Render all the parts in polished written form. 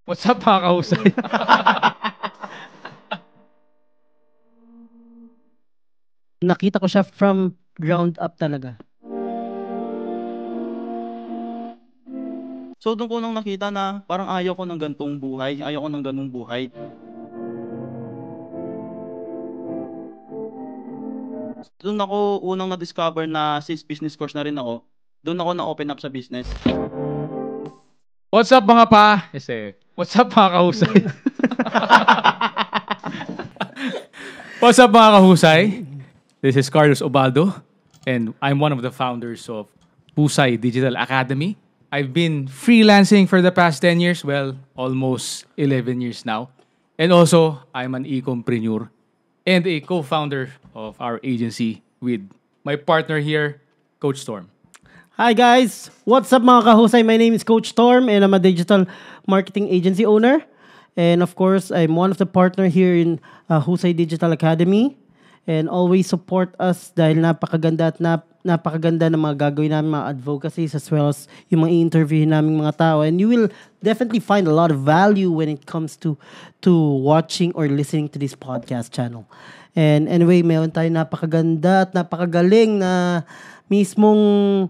What's up mga kahusay? Nakita ko siya from ground up talaga. So doon ko nang nakita na parang ayaw ko ng gantong buhay, ayaw ko ng ganung buhay. Doon ako unang na-discover na since business course na rin ako, doon ako na-open up sa business. What's up mga pa? What's up mga kahusay? What's up mga kahusay? This is Carlos Obaldo and I'm one of the founders of Husay Digital Academy. I've been freelancing for the past 10 years, well, almost 11 years now. And also, I'm an e-compreneur and a co-founder of our agency with my partner here, Coach Storm. Hi guys! What's up mga kahusay? My name is Coach Storm and I'm a digital marketing agency owner. And of course, I'm one of the partner here in Husay Digital Academy. And always support us dahil napakaganda at napakaganda ng mga gagawin namin, mga advocacies as well as yung mga interview namin mga tao. And you will definitely find a lot of value when it comes to watching or listening to this podcast channel. And anyway, meron tayong napakaganda at napakagaling na mismong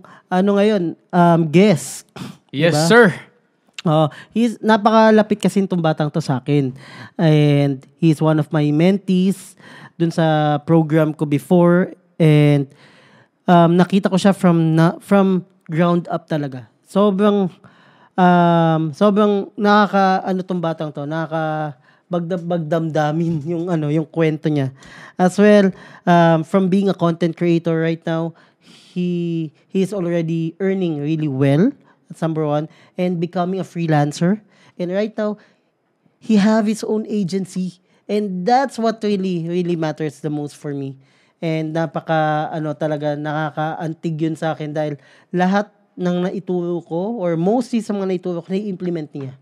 guest. Yes, diba? sir. He's napakalapit kasi itong batang to sa akin. And he's one of my mentees dun sa program ko before. And nakita ko siya from ground up talaga. Sobrang tong batang to, bagdamdamin yung kwento niya. As well, from being a content creator right now, he is already earning really well. That's number one. And becoming a freelancer. And right now, he have his own agency. And that's what really, really matters the most for me. And nakakaantig yun sa akin dahil lahat ng naituro ko or mostly sa mga naituro ko, na-implement niya.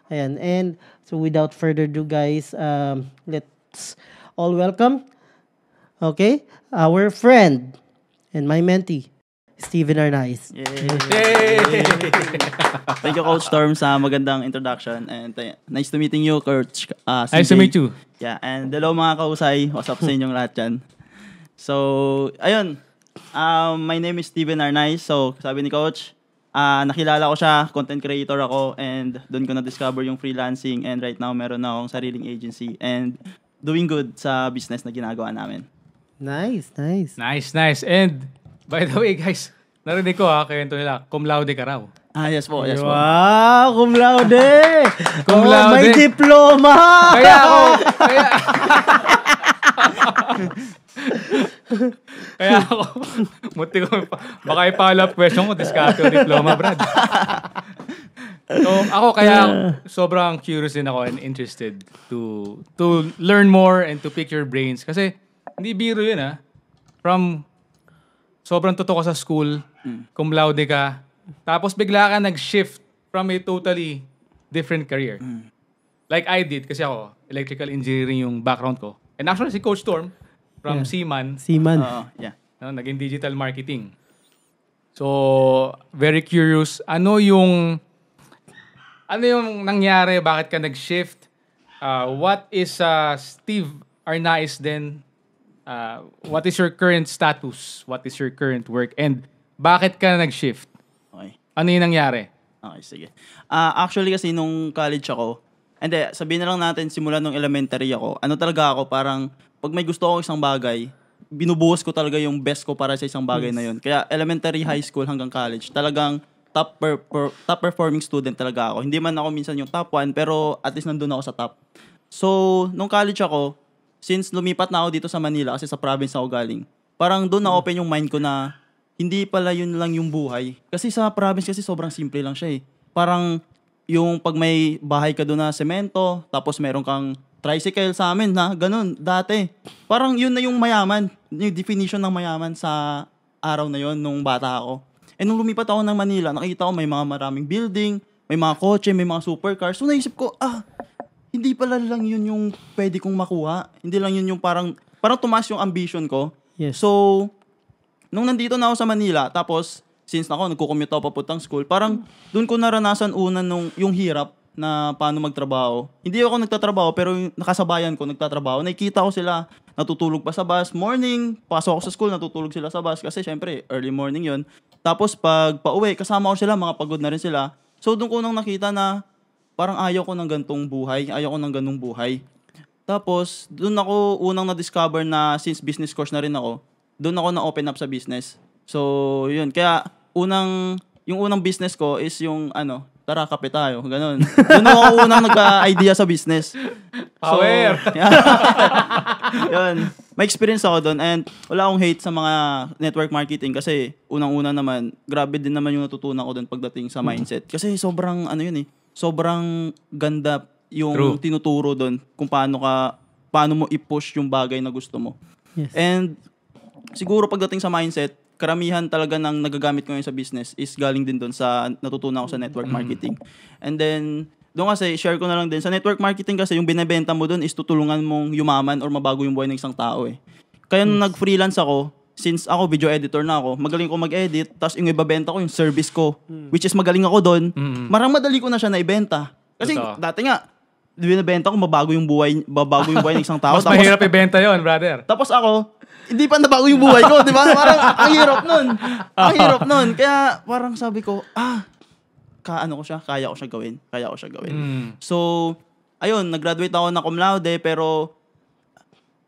Ayan. And so without further ado guys, let's all welcome, okay, our friend and my mentee, Steven Arnaiz. Yay! Thank you, Coach Storm, sa magandang introduction. And nice to meeting you, Coach. Nice to meet you. Yeah, and hello mga kahusay. What's up sa inyong lahat dyan? So, ayun. My name is Steven Arnaiz. So, sabi ni Coach, nakilala ko siya, content creator ako, and doon ko na-discover yung freelancing. And right now, meron na akong sariling agency. And doing good sa business na ginagawa namin. Nice. And by the way, guys, narinig ko kwento nila, cum laude ka raw. Yes po, yes po. Wow, cum laude! Cum laude. May diploma! Kaya ako, baka i-follow up question ko, diskarte o diploma, Brad. So, ako sobrang curious din ako and interested to learn more and to pick your brains. Kasi, hindi biro yun From sobrang totoo ka sa school, cum laude ka, tapos bigla ka nag-shift from a totally different career. Like I did, kasi ako, electrical engineering yung background ko. And actually, si Coach Storm, from Seaman. Yeah. Naging digital marketing. So, very curious. Ano yung nangyari? Bakit ka nag-shift? What is Steve Arnaiz then? What is your current status? What is your current work? And bakit ka nag-shift? Okay. Ano yung nangyari? Okay, sige. Actually kasi nung college ako, sabihin na lang natin simula nung elementary ako, talaga ako, parang pag may gusto akong isang bagay, binubuhos ko talaga yung best ko para sa isang bagay na yun. Kaya elementary, high school hanggang college, talagang top performing student talaga ako. Hindi man ako minsan yung top 1, pero at least nandun ako sa top. So, nung college ako, since lumipat na ako dito sa Manila kasi sa province ako galing, parang doon na-open yung mind ko na hindi pala yun lang yung buhay. Kasi sa province kasi sobrang simple lang siya Parang yung pag may bahay ka doon na semento, tapos meron kang tricycle sa amin ganun, dati. Parang yun na yung mayaman, yung definition ng mayaman sa araw na yun nung bata ako. And nung lumipat ako ng Manila, nakita ko may mga maraming building, may mga kotse, may mga supercars. So naisip ko, hindi pala lang yun yung pwede kong makuha. Hindi lang yun yung parang tumaas yung ambition ko. Yes. So, nung nandito na ako sa Manila, tapos, since nagko-commute ako papuntang school, parang doon ko naranasan una yung hirap. na paano magtrabaho. Hindi ako nagtatrabaho, pero yung nakasabayan ko nagtatrabaho. Nakikita ko sila natutulog pa sa bus. Morning, pasok ako sa school, natutulog sila sa bus. Kasi syempre, early morning yon. Tapos pag pauwi, kasama ko sila, mga pagod na rin sila. So doon ko nang nakita na parang ayaw ko ng gantong buhay. Ayaw ko ng ganung buhay. Tapos, doon ako unang na-discover na since business course na rin ako, doon ako na-open up sa business. So, yun. Kaya, yung unang business ko is yung, tara, kape tayo. Ganun. Doon ako unang nagka-idea sa business. Power! Yun. May experience ako doon and wala akong hate sa mga network marketing kasi unang-una naman, grabe din naman yung natutunan ko doon pagdating sa mindset. Kasi sobrang, sobrang ganda yung tinuturo doon kung paano mo i-push yung bagay na gusto mo. Yes. And siguro pagdating sa mindset, karamihan talaga ng nagagamit ko ngayon sa business is galing din doon sa natutunan ko sa network marketing. And then, doon kasi, share ko na lang din. Sa network marketing kasi, yung binebenta mo doon is tutulungan mong yumaman or mabago yung buhay ng isang tao eh. Kaya nung nag-freelance ako, since ako video editor na ako, magaling ko mag-edit, tapos yung ibabenta ko, yung service ko, which is magaling ako doon, marang madali ko na siya naibenta. Kasi dati nga, binibenta ko, babago yung buhay ng isang tao. Mas mahirap ibenta yon, brother. Tapos ako, hindi pa nabago yung buhay ko, di ba? Parang ang hirap nun. Kaya parang sabi ko, kaya ko siya gawin. So, ayun, nag-graduate ako na cum laude, pero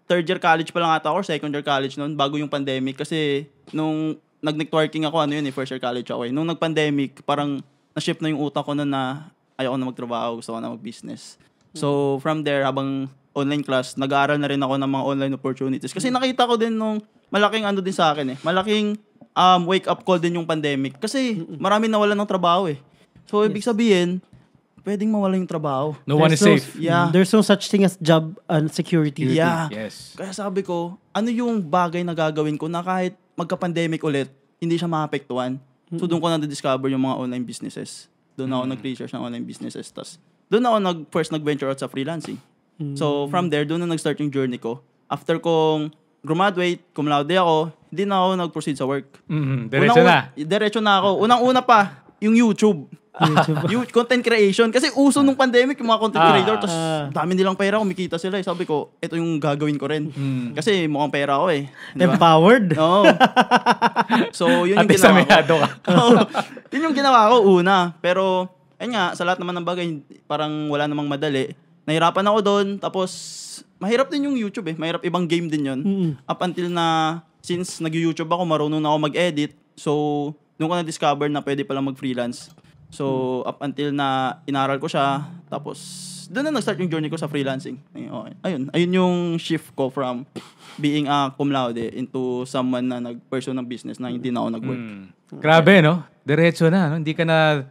third year college pa lang ata ako, or second year college noon, bago yung pandemic. Kasi nung nag-networking ako, first year college ako eh. Nung nag-pandemic, parang na-shift na yung utak ko na ayoko na magtrabaho, gusto ko na mag-business. So, from there, habang online class, nag-aaral na rin ako ng mga online opportunities. Kasi nakita ko din nung malaking din sa akin eh. Malaking wake-up call din yung pandemic. Kasi marami nawalan ng trabaho eh. So, ibig sabihin, pwedeng mawala yung trabaho. No one is safe. Yeah. There's no such thing as job security. Yeah. Yes. Kaya sabi ko, ano yung bagay na gagawin ko na kahit magka-pandemic ulit, hindi siya maapektuhan. So, doon ko na-discover yung mga online businesses. Doon ako nag-research ng online businesses. Tapos, doon ako first nag-venture out sa freelancing. So, from there, doon na nag-start yung journey ko. After kong graduate, cum laude ako, hindi na ako nag-proceed sa work. Diretso na ako. Unang-una pa, yung YouTube. Content creation. Kasi uso nung pandemic yung mga content creator. Tapos, dami nilang pera, kumikita sila. Sabi ko, ito yung gagawin ko rin. Kasi mukhang pera ako eh. Diba? Empowered. Oo. So, yun yung ginawa ko. Yun yung ginawa ko una. Pero, ayun nga, sa lahat naman ng bagay, parang wala namang madali. Nahirapan ako doon, tapos mahirap din yung YouTube eh. Mahirap ibang game din yun. Up until na, since nag-YouTube ako, marunong na ako mag-edit. So, doon ko na-discover na pwede palang mag-freelance. So, up until na inaral ko siya, tapos doon na nag-start yung journey ko sa freelancing. Ayun yung shift ko from being a cum laude into someone na nag-pursue ng business na hindi na ako nag-work. Grabe, no? Diretso na, no? Hindi ka na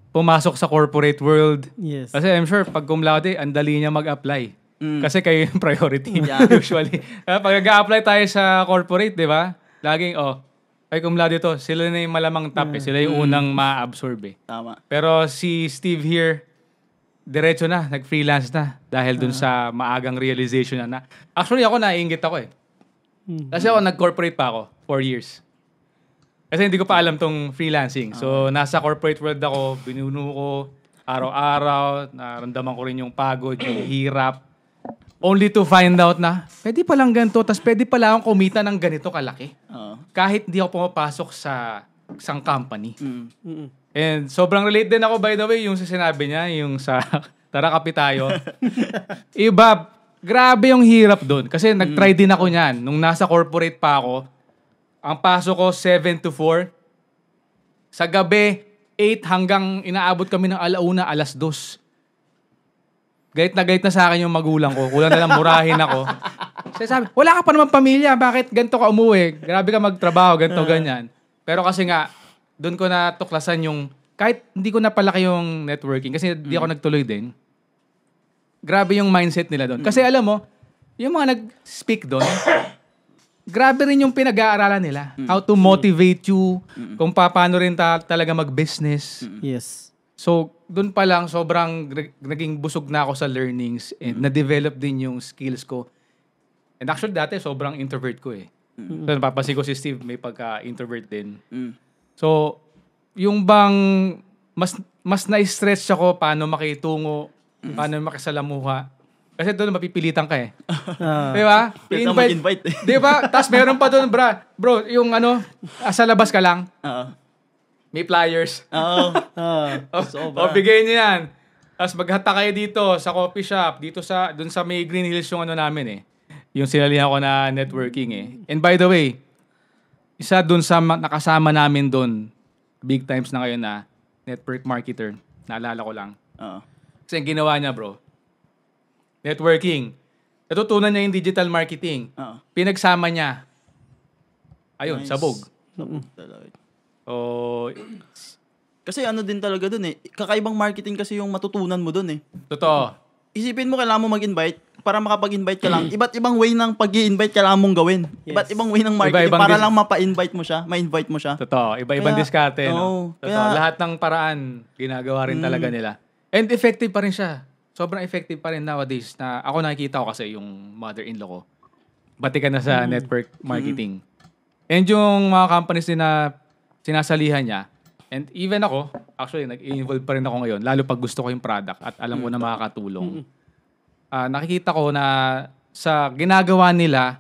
pumasok sa corporate world. Yes. Kasi I'm sure, pag cum laude, ang dali niya mag-apply. Kasi kayo yung priority, usually. Pag nag-a-apply tayo sa corporate, di ba? Laging, ay cum laude to, sila na yung malamang top eh. Sila yung unang ma-absorb eh. Tama. Pero si Steve here, diretso na, nag-freelance na. Dahil dun sa maagang realization na. Actually, ako naiinggit ako eh. Kasi ako, nag-corporate pa ako, 4 years. Kasi hindi ko pa alam tong freelancing. So, nasa corporate world ako, binuno ko araw-araw, naramdaman ko rin yung pagod, yung hirap. Only to find out na, pwede palang ganito, tas pwede pala akong kumita ng ganito kalaki. Kahit hindi ako pumapasok sa isang company. And sobrang relate din ako, by the way, yung sa sinabi niya, yung sa tara kape tayo. Iba, grabe yung hirap doon. Kasi nag-try din ako niyan. Nung nasa corporate pa ako, ang pasok ko 7 to 4. Sa gabi, 8 hanggang inaabot kami ng alauna, 2:00. Gait na sa akin yung magulang ko. Kulang na lang murahin ako. Kasi sabi, wala ka pa naman pamilya. Bakit ganito ka umuwi? Grabe ka magtrabaho, ganito, ganyan. Pero kasi nga, doon ko natuklasan yung, kahit hindi ko napalaki yung networking, kasi hindi ako nagtuloy din, grabe yung mindset nila doon. Kasi alam mo, yung mga nag-speak doon, grabe rin yung pinag-aaralan nila. How to motivate you, kung paano rin talaga mag-business. Yes. So, doon pa lang, sobrang naging busog na ako sa learnings and na-develop din yung skills ko. And actually, dati, sobrang introvert ko eh. So, napapansin ko si Steve, may pagka-introvert din. So, yung bang mas na-stretch ako paano makitungo, paano makisalamuha. Kasi doon mapipilitan ka eh. Di ba? Pilitan mag-invite eh. Di ba? Tapos meron pa doon, bro, yung sa labas ka lang, Oo. may flyers. Oo. O, bigay niyo yan. Tapos maghata kayo dito sa coffee shop, doon sa may Green Hills yung namin eh. Yung sinalihan ko na networking eh. And by the way, isa doon sa nakasama namin doon, big times na ngayon na network marketer. Naalala ko lang. Oo. Kasi ang ginawa niya, bro, networking. Natutunan niya yung digital marketing. Oo. Pinagsama niya. Ayun, Nice. sabog. Talaga. O, Kasi ano din talaga dun eh. Kakaibang marketing kasi yung matutunan mo dun eh. totoo. Isipin mo kailangan mo mag-invite para makapag-invite ka lang. Iba't ibang way ng pag-i-invite kailangan mong gawin. Yes. Iba't ibang way ng marketing Iba-ibang para dis- lang mapa-invite mo siya, ma-invite mo siya. Totoo. Iba-ibang Kaya- diskarte. No? Oo. Totoo. Kaya- Lahat ng paraan, ginagawa rin talaga nila. And effective pa rin siya. Sobrang effective pa rin nowadays. Na ako nakikita ko kasi yung mother-in-law ko. Bati ka na sa network marketing. And yung mga companies din na sinasalihan niya, and even ako, actually, nag-involve pa rin ako ngayon, lalo pag gusto ko yung product at alam ko na makakatulong. Nakikita ko na sa ginagawa nila,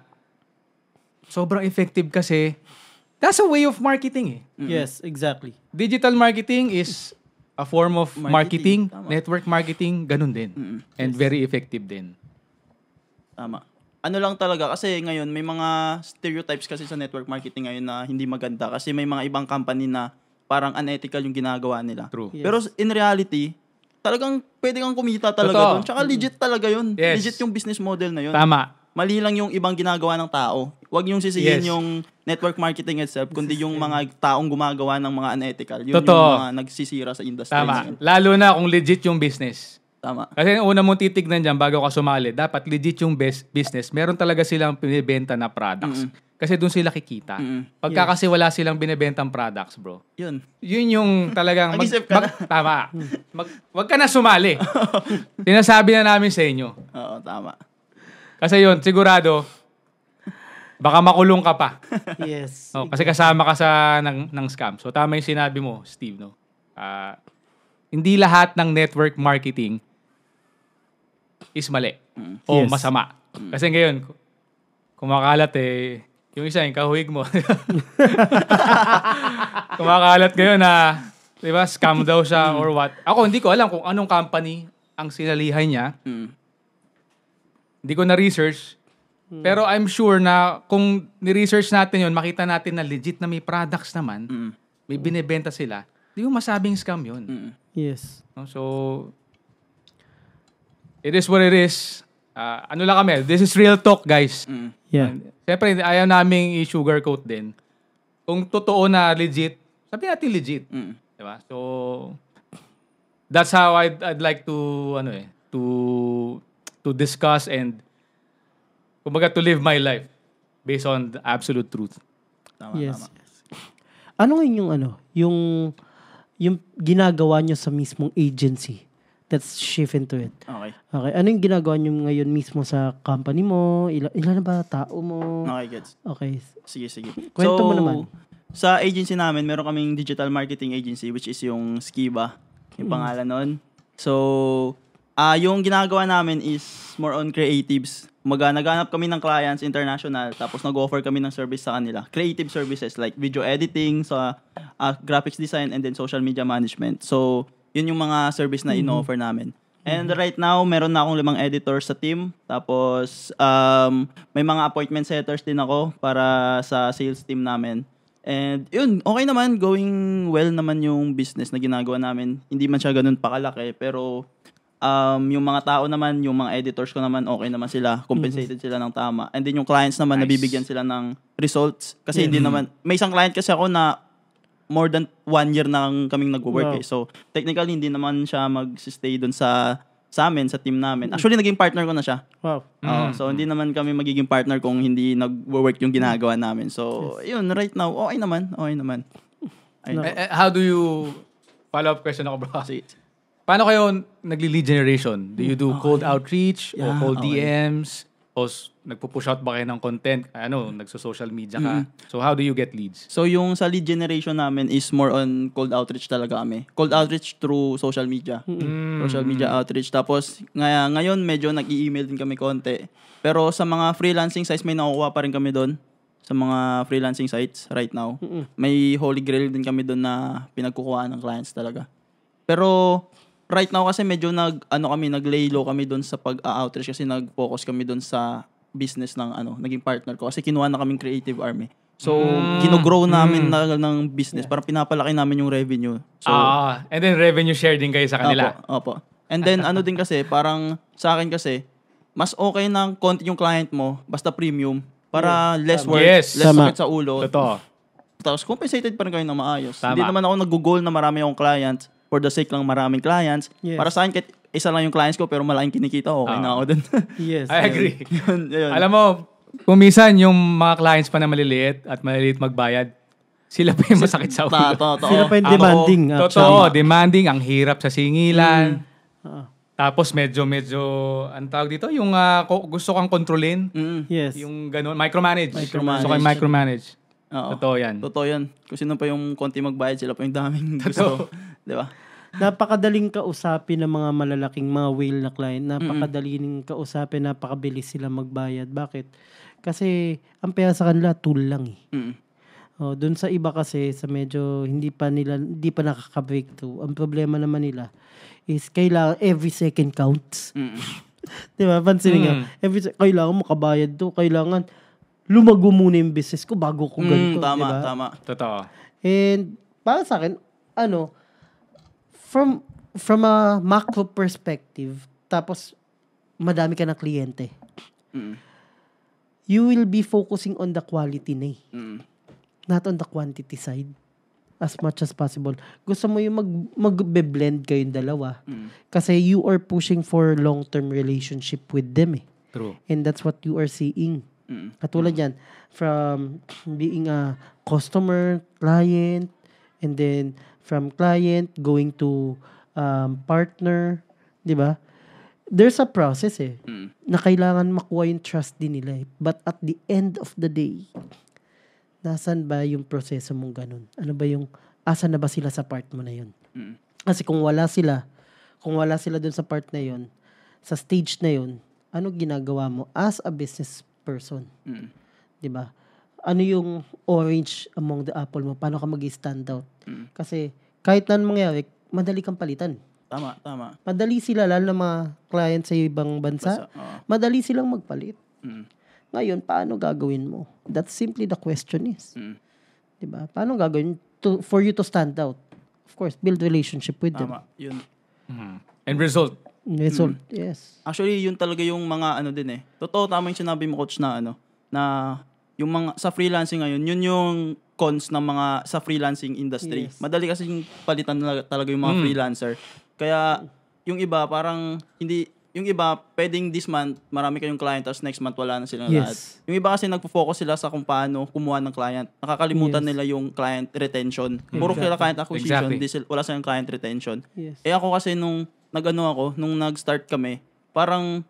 sobrang effective kasi that's a way of marketing eh. Yes, exactly. Digital marketing is a form of marketing, Tama. network marketing, ganun din. And very effective din. Tama. Ano lang talaga, kasi ngayon may mga stereotypes kasi sa network marketing ngayon na hindi maganda kasi may mga ibang company na parang unethical yung ginagawa nila. True. Yes. Pero in reality, talagang pwede kang kumita talaga Totoo. doon. Tsaka legit talaga yun. Yes. Legit yung business model na yun. Tama. Mali lang yung ibang ginagawa ng tao. Huwag yung sisihin Yes. yung network marketing itself, kundi yung mga taong gumagawa ng mga unethical. Yun Totoo. yung mga nagsisira sa industry. Tama. ngayon. Lalo na kung legit yung business. Tama. Kasi yung una mong titignan dyan bago ka sumali, dapat legit yung business. Meron talaga silang pinibenta na products. Kasi doon sila kikita. Pagka kasi wala silang binibentang products, bro. Yun. Yun yung talagang... Mag-isip ka na. Tama. Wag ka na sumali. Sinasabi na namin sa inyo. Oo, tama. Kasi yun, sigurado, baka makulong ka pa. Yes. Oh, kasi kasama ka sa ng scam. So tama yung sinabi mo, Steve, no? Hindi lahat ng network marketing is mali o Yes. masama. Kasi ngayon, kumakalat yung isa yung kahuig mo. Kumakalat ngayon na, di ba, scam daw siya or what. Ako, hindi ko alam kung anong company ang sinalihan niya. Hindi ko na-research. Pero I'm sure na kung ni-research natin yun, makita natin na legit na may products naman, may binibenta sila, di mo masabing scam yun. Yes. No? So, it is what it is. Ano lang kami, this is real talk, guys. Yeah. Siyempre, ayaw naming i-sugarcoat din. Kung totoo na legit, sabi natin legit. Diba? So, that's how I'd like to, to discuss and kumbaga to live my life based on the absolute truth. Tama, Yes. tama. Ano ngayon yung ginagawa nyo sa mismong agency? Let's shift into it. Okay. Okay. Ano yung ginagawa nyo ngayon mismo sa company mo? Ilan na ba tao mo? Okay, gets. Okay. Sige, sige. Kwento mo naman. Sa agency namin, meron kaming digital marketing agency which is yung Skiba, yung pangalan nun. So, yung ginagawa namin is more on creatives. Naghanap kami ng clients international tapos nag-offer kami ng service sa kanila. Creative services like video editing, sa graphics design, and then social media management. So, yun yung mga service na in-offer namin. And right now, meron na akong 5 editors sa team. Tapos, may mga appointment setters din ako para sa sales team namin. And yun, okay naman. Going well naman yung business na ginagawa namin. Hindi man siya ganun pakalaki. Pero yung mga tao naman, yung mga editors ko naman, okay naman sila. Compensated sila ng tama. And then yung clients naman, Nice. nabibigyan sila ng results. Kasi hindi naman, may isang client kasi ako na more than 1 year na kaming nag-work. Wow. So, technically, hindi naman siya mag-stay dun sa amin, sa team namin. Actually, naging partner ko na siya. Wow. So, hindi naman kami magiging partner kung hindi nag-work yung ginagawa namin. So, yun, right now, okay naman. Okay naman. Ayun. How do you, follow-up question ako, bro. Sige. Paano kayo nagli-lead generation? Do you do cold outreach o Yeah, cold okay. DMs? Tapos, nagpo-push out ba kayo ng content? Nagso-social media ka? So, how do you get leads? So yung sa lead generation namin is more on cold outreach talaga kami. Cold outreach through social media. Social media outreach. Tapos ngayon medyo nag-i-email din kami konti. Pero sa mga freelancing sites may nakukuha pa rin kami doon. Sa mga freelancing sites right now. May holy grail din kami doon na pinagkukuhaan ng clients talaga. Pero right now kasi medyo nag-lay low kami doon sa pag-outreach kasi nag-focus kami doon sa business ng naging partner ko kasi kinuha na kaming creative army. So, gino-grow namin ng business. Parang pinapalaki namin yung revenue. So, and then revenue share din kayo sa kanila. Opo. And then din kasi, parang sa akin kasi, mas okay ng konti yung client mo, basta premium, para less work, less sakit sa ulo. Totoo. Tapos compensated pa rin kayo ng maayos. Tama. Hindi naman ako nag-goal na marami akong clients for the sake lang maraming clients. Yes. Para sa akin, kahit isa lang yung clients ko pero malaking kinikita, okay na ako dun. Yes. I agree. yun. Alam mo, kumisan yung mga clients pa na maliliit at maliliit magbayad, sila pa yung masakit sa ulo. Sila pa yung demanding. Totoo, demanding, ang hirap sa singilan. Tapos medyo, ang tawag dito, yung gusto kang kontrolin. Yes. Yung ganun, micromanage. Micromanage. Gusto kang micromanage. Oo. Totoo yan. Totoo yan. Kung sino pa yung konti magbayad, sila pa yung daming gusto. Di ba? Napakadaling kausapin ng mga malalaking mga whale na client. Napakadaling kausapin, napakabilis sila magbayad. Bakit? Kasi ang pera sa kanila, tool lang eh. Doon sa iba kasi, sa medyo hindi pa nakaka-breakthrough. Ang problema naman nila is kailangan every second counts. Di ba? Pansinin nga. Kailangan makabayad to. Kailangan lumago muna yung business ko bago ko ganito. Tama, diba? tama. Totoo. And para sa akin, from a macro perspective, tapos madami ka ng kliyente, you will be focusing on the quality na eh. Not on the quantity side. As much as possible. Gusto mo yung mag-blend kayong dalawa. Kasi you are pushing for long-term relationship with them eh. True. And that's what you are seeing. Katulad yan, from being a customer, client, and then from client going to partner, di ba? There's a process eh, na kailangan makuha yung trust din nila eh. But at the end of the day, nasan ba yung proseso mong ganun? Ano ba yung, asan na ba sila sa part mo na yun? Kasi kung wala sila dun sa part na yun, sa stage na yun, ano ginagawa mo as a business person? Diba? Ano yung orange among the apple mo? Paano ka mag-stand out? Kasi kahit na mangyari, madali kang palitan. Tama. Madali sila, lalo na mga client sa ibang bansa, madali silang magpalit. Ngayon, paano gagawin mo? That's simply the question is. Diba? Paano gagawin for you to stand out? Of course, build relationship with them. Tama, yun. And result. Yes. Actually, yun talaga yung mga din eh. Totoo, tama yung sinabi mo, coach, na na yung mga sa freelancing ngayon, yun yung cons ng mga sa freelancing industry. Yes. Madali kasi palitan talaga yung mga freelancer. Kaya yung iba parang yung iba pwedeng this month marami kayong client tapos next month wala na silang lahat. Yung iba kasi nagfo-focus sila sa kung paano kumuha ng client. Nakakalimutan nila yung client retention. Puro sila client acquisition, wala silang client retention. Yes. Ako kasi nung nag-start kami, parang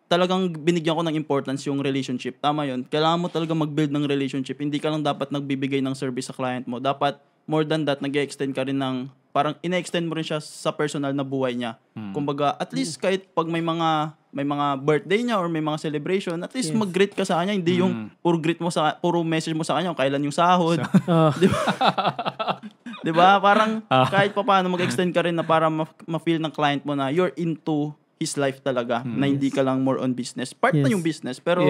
talagang binigyan ko ng importance yung relationship. Tama yun. Kailangan mo talaga mag-build ng relationship. Hindi ka lang dapat nagbibigay ng service sa client mo. Dapat, more than that, nag-extend ka rin ng, parang ina-extend mo rin siya sa personal na buhay niya. Kumbaga, at least kahit pag may mga birthday niya or may mga celebration, at least mag-greet ka sa kanya. Hindi yung puro message mo sa kanya kung kailan yung sahod. Diba? Diba? Parang kahit pa paano mag-extend ka rin na para ma-feel ng client mo na you're into his life talaga, na hindi ka lang more on business. Part na yung business, pero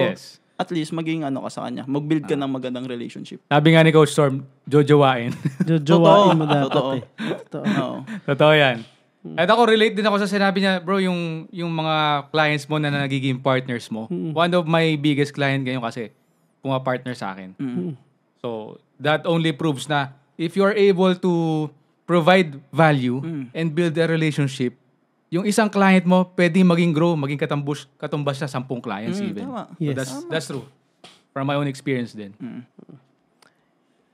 at least maging ka sa kanya. Mag-build ka ng magandang relationship. Sabi nga ni Coach Storm, jojowain. Jojowain mo dapat Totoo. eh. Totoo. Totoo yan. At ako, relate din ako sa sinabi niya, bro, yung mga clients mo na nagiging partners mo. One of my biggest client ngayon kasi, partner sa akin. So, that only proves na if you are able to provide value and build a relationship, yung isang client mo, pwedeng maging maging katumbas na 10 clients even. Tama. Yes. So that's true. From my own experience din.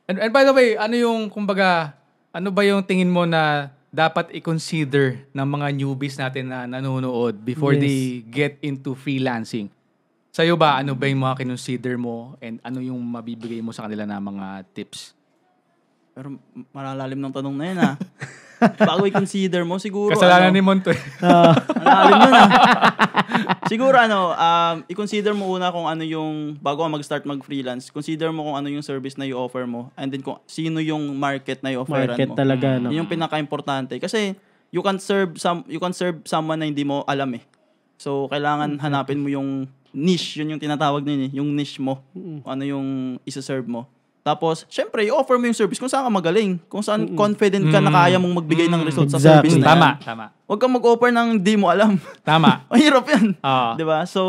And by the way, ano ba yung tingin mo na dapat i-consider ng mga newbies natin na nanonood before they get into freelancing? Sa'yo ba, ano ba yung mga kinonsider mo and ano yung mabibigay mo sa kanila na mga tips? Pero malalalim ng tanong na yun Bago i-consider mo, siguro Kasalanan ni Monto. malalim yun Siguro i-consider mo una kung ano yung, bago ka mag-start mag-freelance, consider mo kung ano yung service na i-offer mo and then kung sino yung market na i-offeran Market mo. talaga, no? Yun yung pinaka-importante. Kasi you can serve someone na hindi mo alam So, kailangan hanapin mo yung niche, yun yung tinatawag din yung niche mo. Kung ano yung isa-serve mo. Tapos, syempre, i-offer mo yung service kung saan ka magaling. Kung saan confident ka na kaya mong magbigay ng result sa service na yan. Tama. Huwag kang mag-offer ng hindi mo alam. Tama. Mahirap yan. Oo. Diba? So,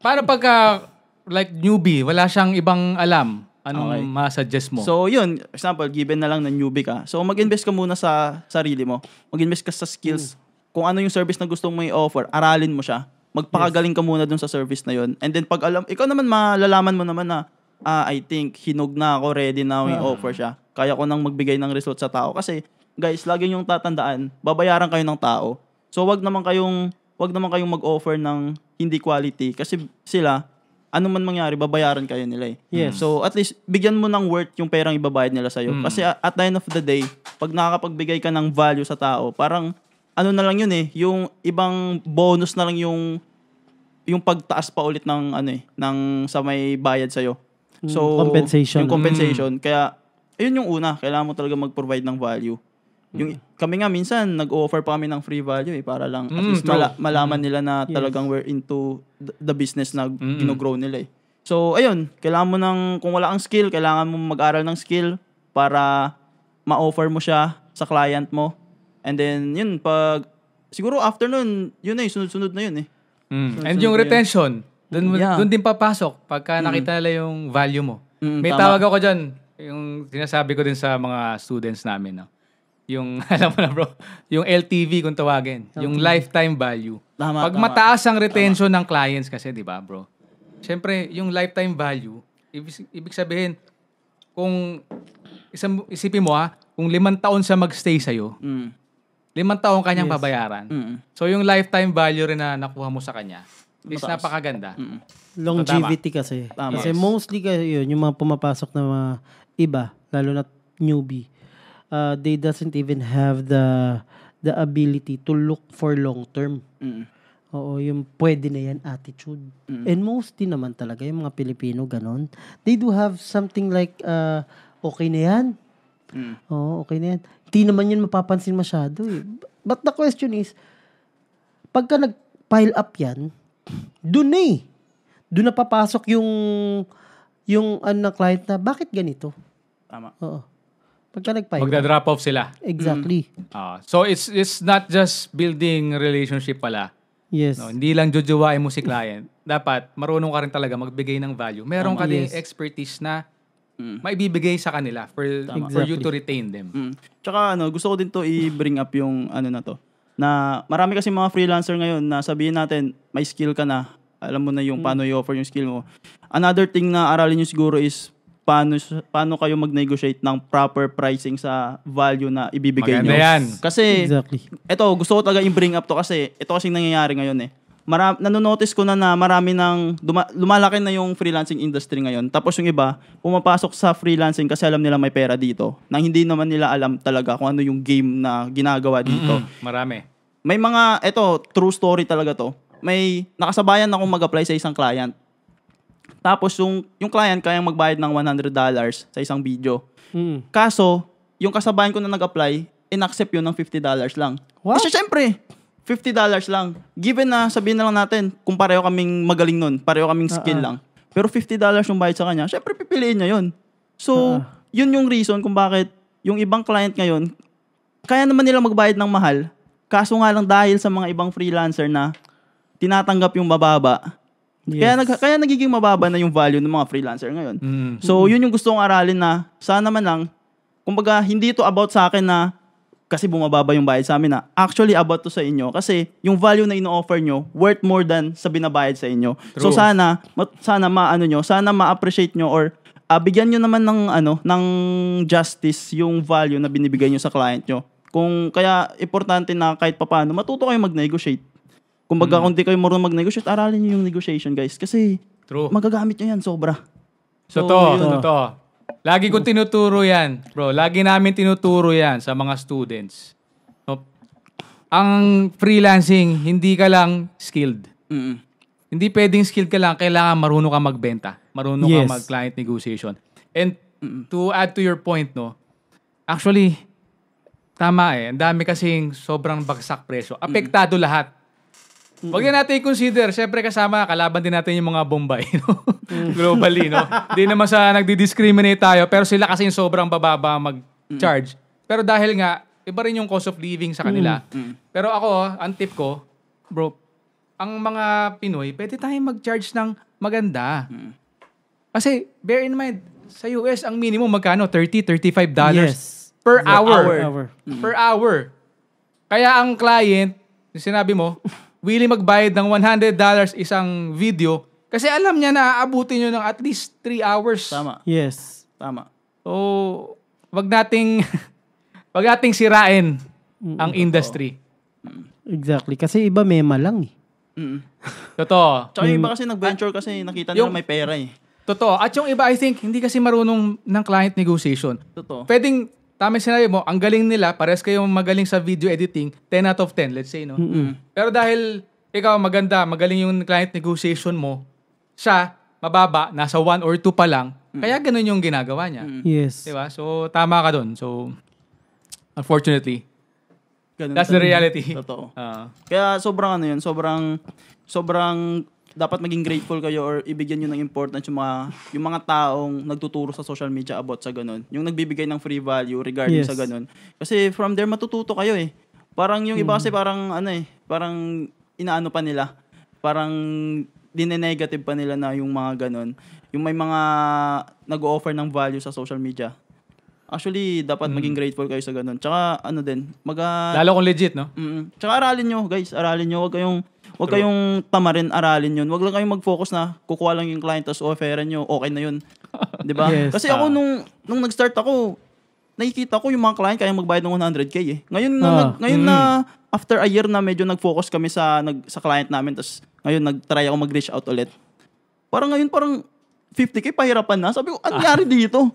Paano pagka, like, newbie, wala siyang ibang alam? Anong Okay. ma-suggest mo? so yun, example, given na lang na newbie ka. So, mag-invest ka muna sa sarili mo. Mag-invest ka sa skills. Kung ano yung service na gusto mong i-offer, aralin mo siya. Magpakagaling ka muna dun sa service na yun. And then, pag alam, ikaw naman malalaman mo naman na, I think hinog na ako, ready na akong i-offer siya. Kaya ko nang magbigay ng result sa tao. Kasi, guys, lagi yung tatandaan, babayaran kayo ng tao. So, wag naman kayong mag-offer ng hindi quality. Kasi sila, ano man mangyari, babayaran kayo nila Yes. So, at least, bigyan mo ng worth yung perang ibabayad nila sa'yo. Kasi at the end of the day, pag nakakapagbigay ka ng value sa tao, parang, ano na lang yun yung ibang bonus na lang yung pagtaas pa ulit ng ng sa may bayad sa'yo. So, compensation. Yung compensation. Kaya, ayun yung una. Kailangan mo talaga mag-provide ng value. Yung, kami nga minsan, nag-offer pa kami ng free value para lang at least malaman nila na talagang we're into the business na ginogrow nila So, ayun. Kailangan mo kung wala kang skill, kailangan mo mag-aral ng skill para ma-offer mo siya sa client mo. And then, yun, siguro after nun, yun sunod-sunod na yun And yung retention, doon din papasok pagka nakita nila yung value mo. May tama. tawag ako dyan, yung sinasabi ko din sa mga students namin. Yung, alam mo na bro, yung LTV kung tawagin, yung lifetime value. Pag mataas ang retention ng clients kasi, di ba bro? Siyempre, yung lifetime value, ibig sabihin, kung isipin mo kung 5 taon siya magstay sa'yo, 5 taon kanyang babayaran. So, yung lifetime value rin na nakuha mo sa kanya is napakaganda. Longevity kasi. Tama. Kasi mostly yun, yung mga pumapasok na mga iba, lalo na newbie, they doesn't even have the ability to look for long term. Oo, yung pwede na yan attitude. And mostly naman talaga, yung mga Pilipino, ganon. They do have something like, okay na yan. Oo, okay na yan. Hindi naman yan mapapansin masyado But the question is, pagka nag-pile up yan, dun na papasok yung na client na, bakit ganito? Tama. Oo. Pagka nag-pile up. Magda-drop off sila. Exactly. So, it's not just building relationship pala. Yes. No, hindi lang jojowain mo si client. Dapat, marunong ka rin talaga magbigay ng value. Meron ka din expertise na maibibigay sa kanila for you to retain them. Tsaka gusto ko din to i-bring up yung na to. Na marami kasi mga freelancer ngayon na sabihin natin, may skill ka na. Alam mo na yung paano i-offer yung skill mo. Another thing na aralin nyo siguro is paano kayo mag-negotiate ng proper pricing sa value na ibibigay nyo. Maganda yan. Kasi, Exactly. ito, gusto ko talaga i-bring up to kasi ito kasing nangyayari ngayon nanonotice ko na marami lumalaki na yung freelancing industry ngayon. Tapos yung iba, pumapasok sa freelancing kasi alam nila may pera dito. Nang hindi naman nila alam talaga kung ano yung game na ginagawa dito. Marami. May true story talaga to. May nakasabayan akong mag-apply sa isang client. Tapos yung client kayang magbayad ng $100 sa isang video. Kaso, yung kasabayan ko na nag-apply, in-accept yun ng $50 lang. What? Kasi syempre, $50 lang. Given na sabihin na lang natin, kung pareho kaming magaling nun, pareho kaming skill lang. Pero $50 yung bayad sa kanya, syempre pipiliin niya yun. So, yun yung reason kung bakit yung ibang client ngayon, kaya naman nila magbayad ng mahal, kaso nga lang dahil sa mga ibang freelancer na tinatanggap yung mababa. Yes. Kaya nagiging mababa na yung value ng mga freelancer ngayon. So, yun yung gusto kong aralin na sana man lang, kumbaga, hindi ito about sa akin na kasi bumababa yung bayad sa amin na actually about to sa inyo kasi yung value na ino-offer nyo worth more than sa binabayad sa inyo. True. So sana ma-appreciate nyo or bigyan nyo naman ng justice yung value na binibigay nyo sa client nyo. Kung kaya importante na kahit papaano matuto kayo mag-negotiate. Kumbaga, kung di kayo marunong mag-negotiate, aralin nyo yung negotiation, guys. Kasi, True. magagamit nyo yan, sobra. So, Totoo. Lagi kong tinuturo yan, bro. Lagi namin tinuturo yan sa mga students. No? Ang freelancing, hindi ka lang skilled. Mm. Hindi pwedeng skilled ka lang, kailangan marunong ka magbenta. Marunong ka Yes. mag-client negotiation. And to add to your point, no, actually, tama eh. Ang dami kasing sobrang bagsak presyo. Apektado lahat. Huwag na natin i-consider. Siyempre kasama, kalaban din natin yung mga Bombay, no? Globally, no? Hindi naman sa nagdi-discriminate tayo, pero sila kasi yung sobrang bababa mag-charge. Pero dahil nga, iba rin yung cost of living sa kanila. Pero ako, ang tip ko, bro, ang mga Pinoy, pwede tayong mag-charge ng maganda. Kasi, bear in mind, sa US, ang minimum magkano? $30, $35 Yes. per hour. Hour. Per hour. Kaya ang client, yung sinabi mo, willing magbayad ng $100 isang video kasi alam niya na aabutin nyo ng at least 3 hours. Tama. Yes. Tama. So, wag nating sirain ang industry. Exactly. Kasi iba mema lang eh. Totoo. Tsaka yung iba kasi nag-venture kasi nakita nila may pera eh. Totoo. At yung iba, I think, hindi kasi marunong ng client negotiation. Totoo. Pwedeng, tama yung sinabi mo, ang galing nila, pares kayong magaling sa video editing, 10 out of 10, let's say, no? Pero dahil ikaw magaling yung client negotiation mo, siya, mababa, nasa 1 or 2 pa lang, kaya ganun yung ginagawa niya. Yes. Diba? So, tama ka dun. So, unfortunately, Ganun that's the talaga. reality. Totoo. Ah. Kaya sobrang ano yun, sobrang dapat maging grateful kayo or ibigyan nyo ng importance yung mga taong nagtuturo sa social media about sa ganun. Yung nagbibigay ng free value regarding Yes. sa ganun. Kasi from there matututo kayo eh. Parang yung iba kasi parang parang inaano pa nila. Parang dine-negative pa nila na yung mga ganun. Yung may mga nag-o-offer ng value sa social media. Actually, dapat maging grateful kayo sa ganun. Tsaka ano din, Lalo kung legit, no? Tsaka aralin nyo, guys. Aralin nyo. Huwag kayong tamarin, aralin yun. Huwag lang kayong mag-focus na kukuha lang yung client tapos offeran nyo, okay na yun. Diba? Yes. Kasi ako nung nag-start ako, nakikita ko yung mga client kaya magbayad ng 100K eh. Ngayon na after a year na medyo nag-focus kami sa client namin tapos ngayon nag-try ako mag-reach out ulit. Parang 50K pahirapan na. Sabi ko, ano nangyari dito?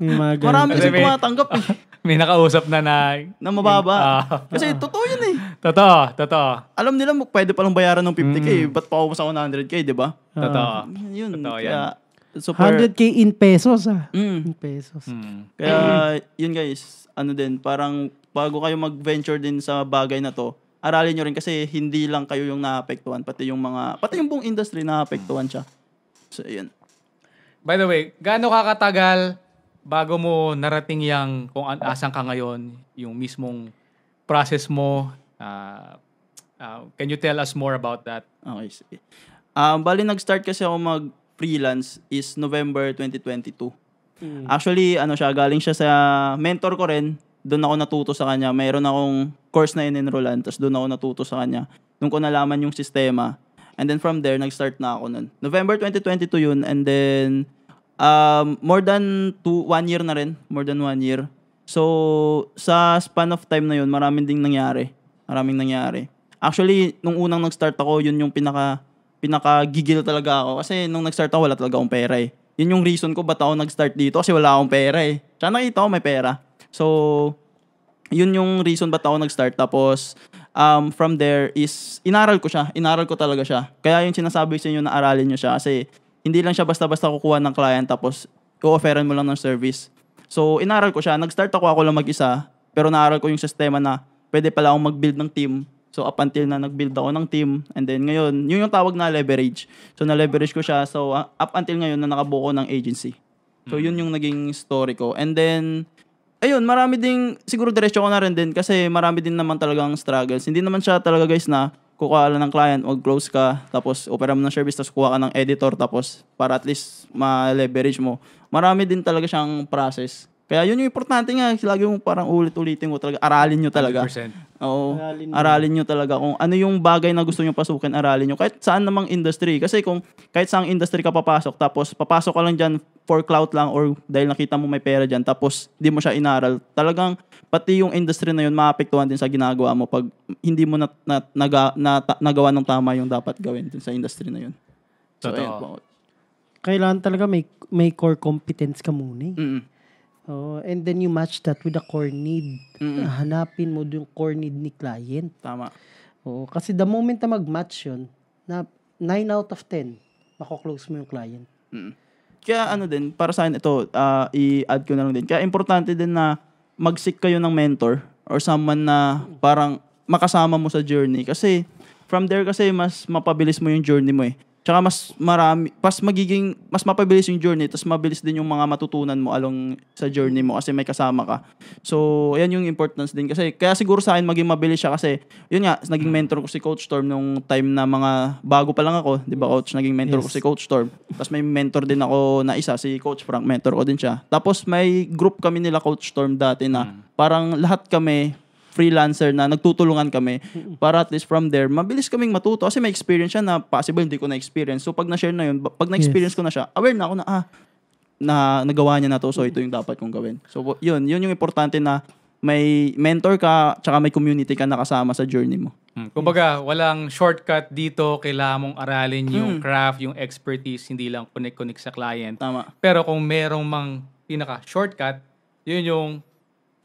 May mga ganun. Marami kasi May- tumatanggap eh. May nakausap na Na mababa. Kasi totoo yun eh. Totoo. Alam nila pwede palang bayaran ng 50K. Ba't pa ako sa 100K, di ba? Totoo. Yun. Totoo Kaya, super, 100K in pesos ah. Mm. In pesos. Kaya, yun guys, ano din, parang bago kayo mag-venture din sa bagay na to, aralin nyo rin kasi hindi lang kayo yung naapektuhan, pati yung buong industry naapektuhan siya. So, yun. By the way, gaano kakatagal bago mo narating yang kung asan ka ngayon, yung mismong process mo? Can you tell us more about that? Okay, sige. Bali, nag-start kasi ako mag-freelance is November 2022. Actually, galing siya sa mentor ko rin. Doon ako natuto sa kanya. Mayroon akong course na in-enrollan, tapos doon ako natuto sa kanya. Doon ko nalaman yung sistema. And then from there, nag-start na ako nun. November 2022 yun. And then, more than 1 year na rin. More than 1 year. So, sa span of time na yun, maraming nangyari. Actually, nung unang nag-start ako, yun yung pinaka-gigil talaga ako. Kasi nung nag-start ako, wala talaga akong pera eh. Yun yung reason ko ba't ako nag-start dito kasi wala akong pera eh. Tsaka nakita ko may pera. So, yun yung reason ba't ako nag-start. Tapos, from there is, inaral ko siya. Inaral ko talaga siya. Kaya yung sinasabi sa inyo na aralin nyo siya kasi hindi lang siya basta-basta kukuha ng client tapos i-offeran mo lang ng service. So, inaral ko siya. Nag-start ako lang mag-isa pero naaral ko yung sistema na pwede pala akong mag-build ng team. So, up until na nag-build ako ng team and then ngayon, yun yung tawag na leverage. So, na-leverage ko siya. So, up until ngayon na nakabuo ko ng agency. So, yun yung naging story ko. And then, ayun, marami ding, siguro diretso ko na rin din kasi marami din naman talagang struggles. Hindi naman siya talaga guys na kukuha lang ng client, mag-close ka, tapos opera mo ng service, tapos kuha ka ng editor, tapos para at least ma-leverage mo. Marami din talaga siyang process. Kaya yun yung importante nga, lagi yung parang ulit-ulitin ko talaga, aralin nyo talaga. 100%. Oo, Aralin nyo. aralin nyo talaga kung ano yung bagay na gusto nyo pasukin, aralin nyo. Kahit saan namang industry. Kasi kung kahit saan industry ka papasok, tapos papasok ka lang dyan for clout lang or dahil nakita mo may pera dyan, tapos di mo siya inaral, talagang pati yung industry na yun, maapektuhan din sa ginagawa mo pag hindi mo nagawa ng tama yung dapat gawin dun sa industry na yun. So, Totoo. ayun po. Kailangan talaga may core competence ka muna eh. Mm-mm. Oh, and then you match that with the core need. Mm-mm. Hanapin mo yung core need ni client. Tama. Oo, kasi the moment na mag-match yun, na 9 out of 10, mako-close mo yung client. Mm. Kaya ano din, para sa akin ito, i-add ko na lang din. Kaya importante din na mag-seek kayo ng mentor or someone na parang makasama mo sa journey. Kasi from there kasi mas mapabilis mo yung journey mo eh. Tsaka mas mapabilis yung journey, tapos mabilis din yung mga matutunan mo along sa journey mo kasi may kasama ka. So, yan yung importance din. Kasi, kaya siguro sa akin maging mabilis siya kasi, yun nga, naging mentor ko si Coach Storm nung time na mga bago pa lang ako. Di ba, Coach? Naging mentor ko si Coach Storm. Tapos may mentor din ako na isa, si Coach Frank. Mentor ko din siya. Tapos may group kami nila Coach Storm dati na parang lahat kami freelancer na nagtutulungan kami para at least from there, mabilis kaming matuto kasi may experience siya na possible hindi ko na-experience. So, pag na-share na yun, pag na-experience ko na siya, aware na ako na nagawa niya na to, so ito yung dapat kong gawin. So, yun yung importante na may mentor ka, tsaka may community ka nakasama sa journey mo. Kumbaga, walang shortcut dito. Kailangan mong aralin yung craft, yung expertise, hindi lang connect sa client. Tama. Pero kung merong mang pinaka-shortcut, yun yung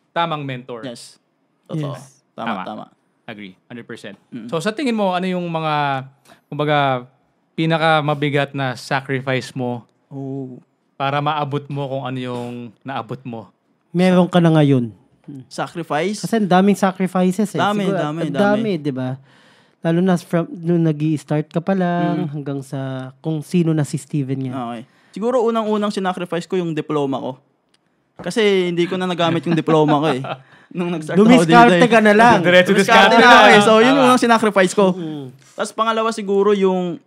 tamang mentor. Yes. Totoo. Yes. Tama. Agree. 100%. So, sa tingin mo, ano yung mga, kumbaga, pinaka-mabigat na sacrifice mo para maabot mo kung ano yung naabot mo? Meron ka na ngayon. Sacrifice? Kasi ang daming sacrifices eh. Dami, Siguro, dami. ang dami, di ba? Lalo na from nung nag-i-start ka pa lang hanggang sa kung sino na si Steven niya. Okay. Siguro unang-unang sinacrifice ko yung diploma ko. Kasi hindi ko na nagamit yung diploma ko eh. Nung nag-start ako dito Dumiskarte ka na lang. Diretso Dumiskarte discarte na ako eh. na. So, yun yung unang sinacrifice ko. Tapos pangalawa siguro yung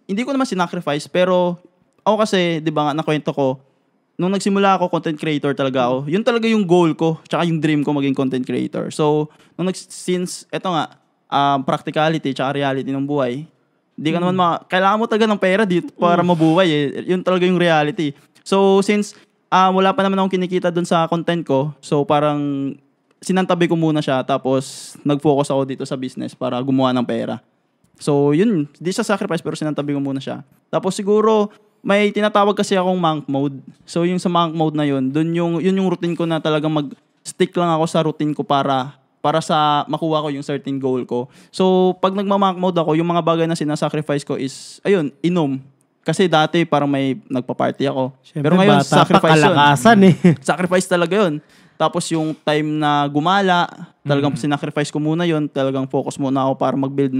hindi ko naman sinacrifice, pero ako kasi, di ba nga, nakwento ko, nung nagsimula ako, content creator talaga ako. Yun talaga yung goal ko, tsaka yung dream ko maging content creator. So, since, eto nga, practicality tsaka reality ng buhay, di ka naman kailangan mo talaga ng pera dito para mabuhay eh. Yun talaga yung reality. So, since wala pa naman akong kinikita dun sa content ko, so parang sinantabi ko muna siya, tapos nag-focus ako dito sa business para gumawa ng pera. So, yun, di sa sacrifice pero sinantabi ko muna siya. Tapos siguro, may tinatawag kasi akong monk mode. So, yung sa monk mode na yun, yun yung routine ko na talagang mag-stick lang ako sa routine ko para sa makuha ko yung certain goal ko. So, pag nagma-monk mode ako, yung mga bagay na sinasacrifice ko is, ayun, inom. Kasi dati parang may nagpa-party ako. Siyempre, pero ngayon, bata sacrifice pa, kalakasan yun. eh. Sacrifice talaga yun. Tapos yung time na gumala, talagang sinacrifice ko muna yun. Talagang focus muna ako para mag-build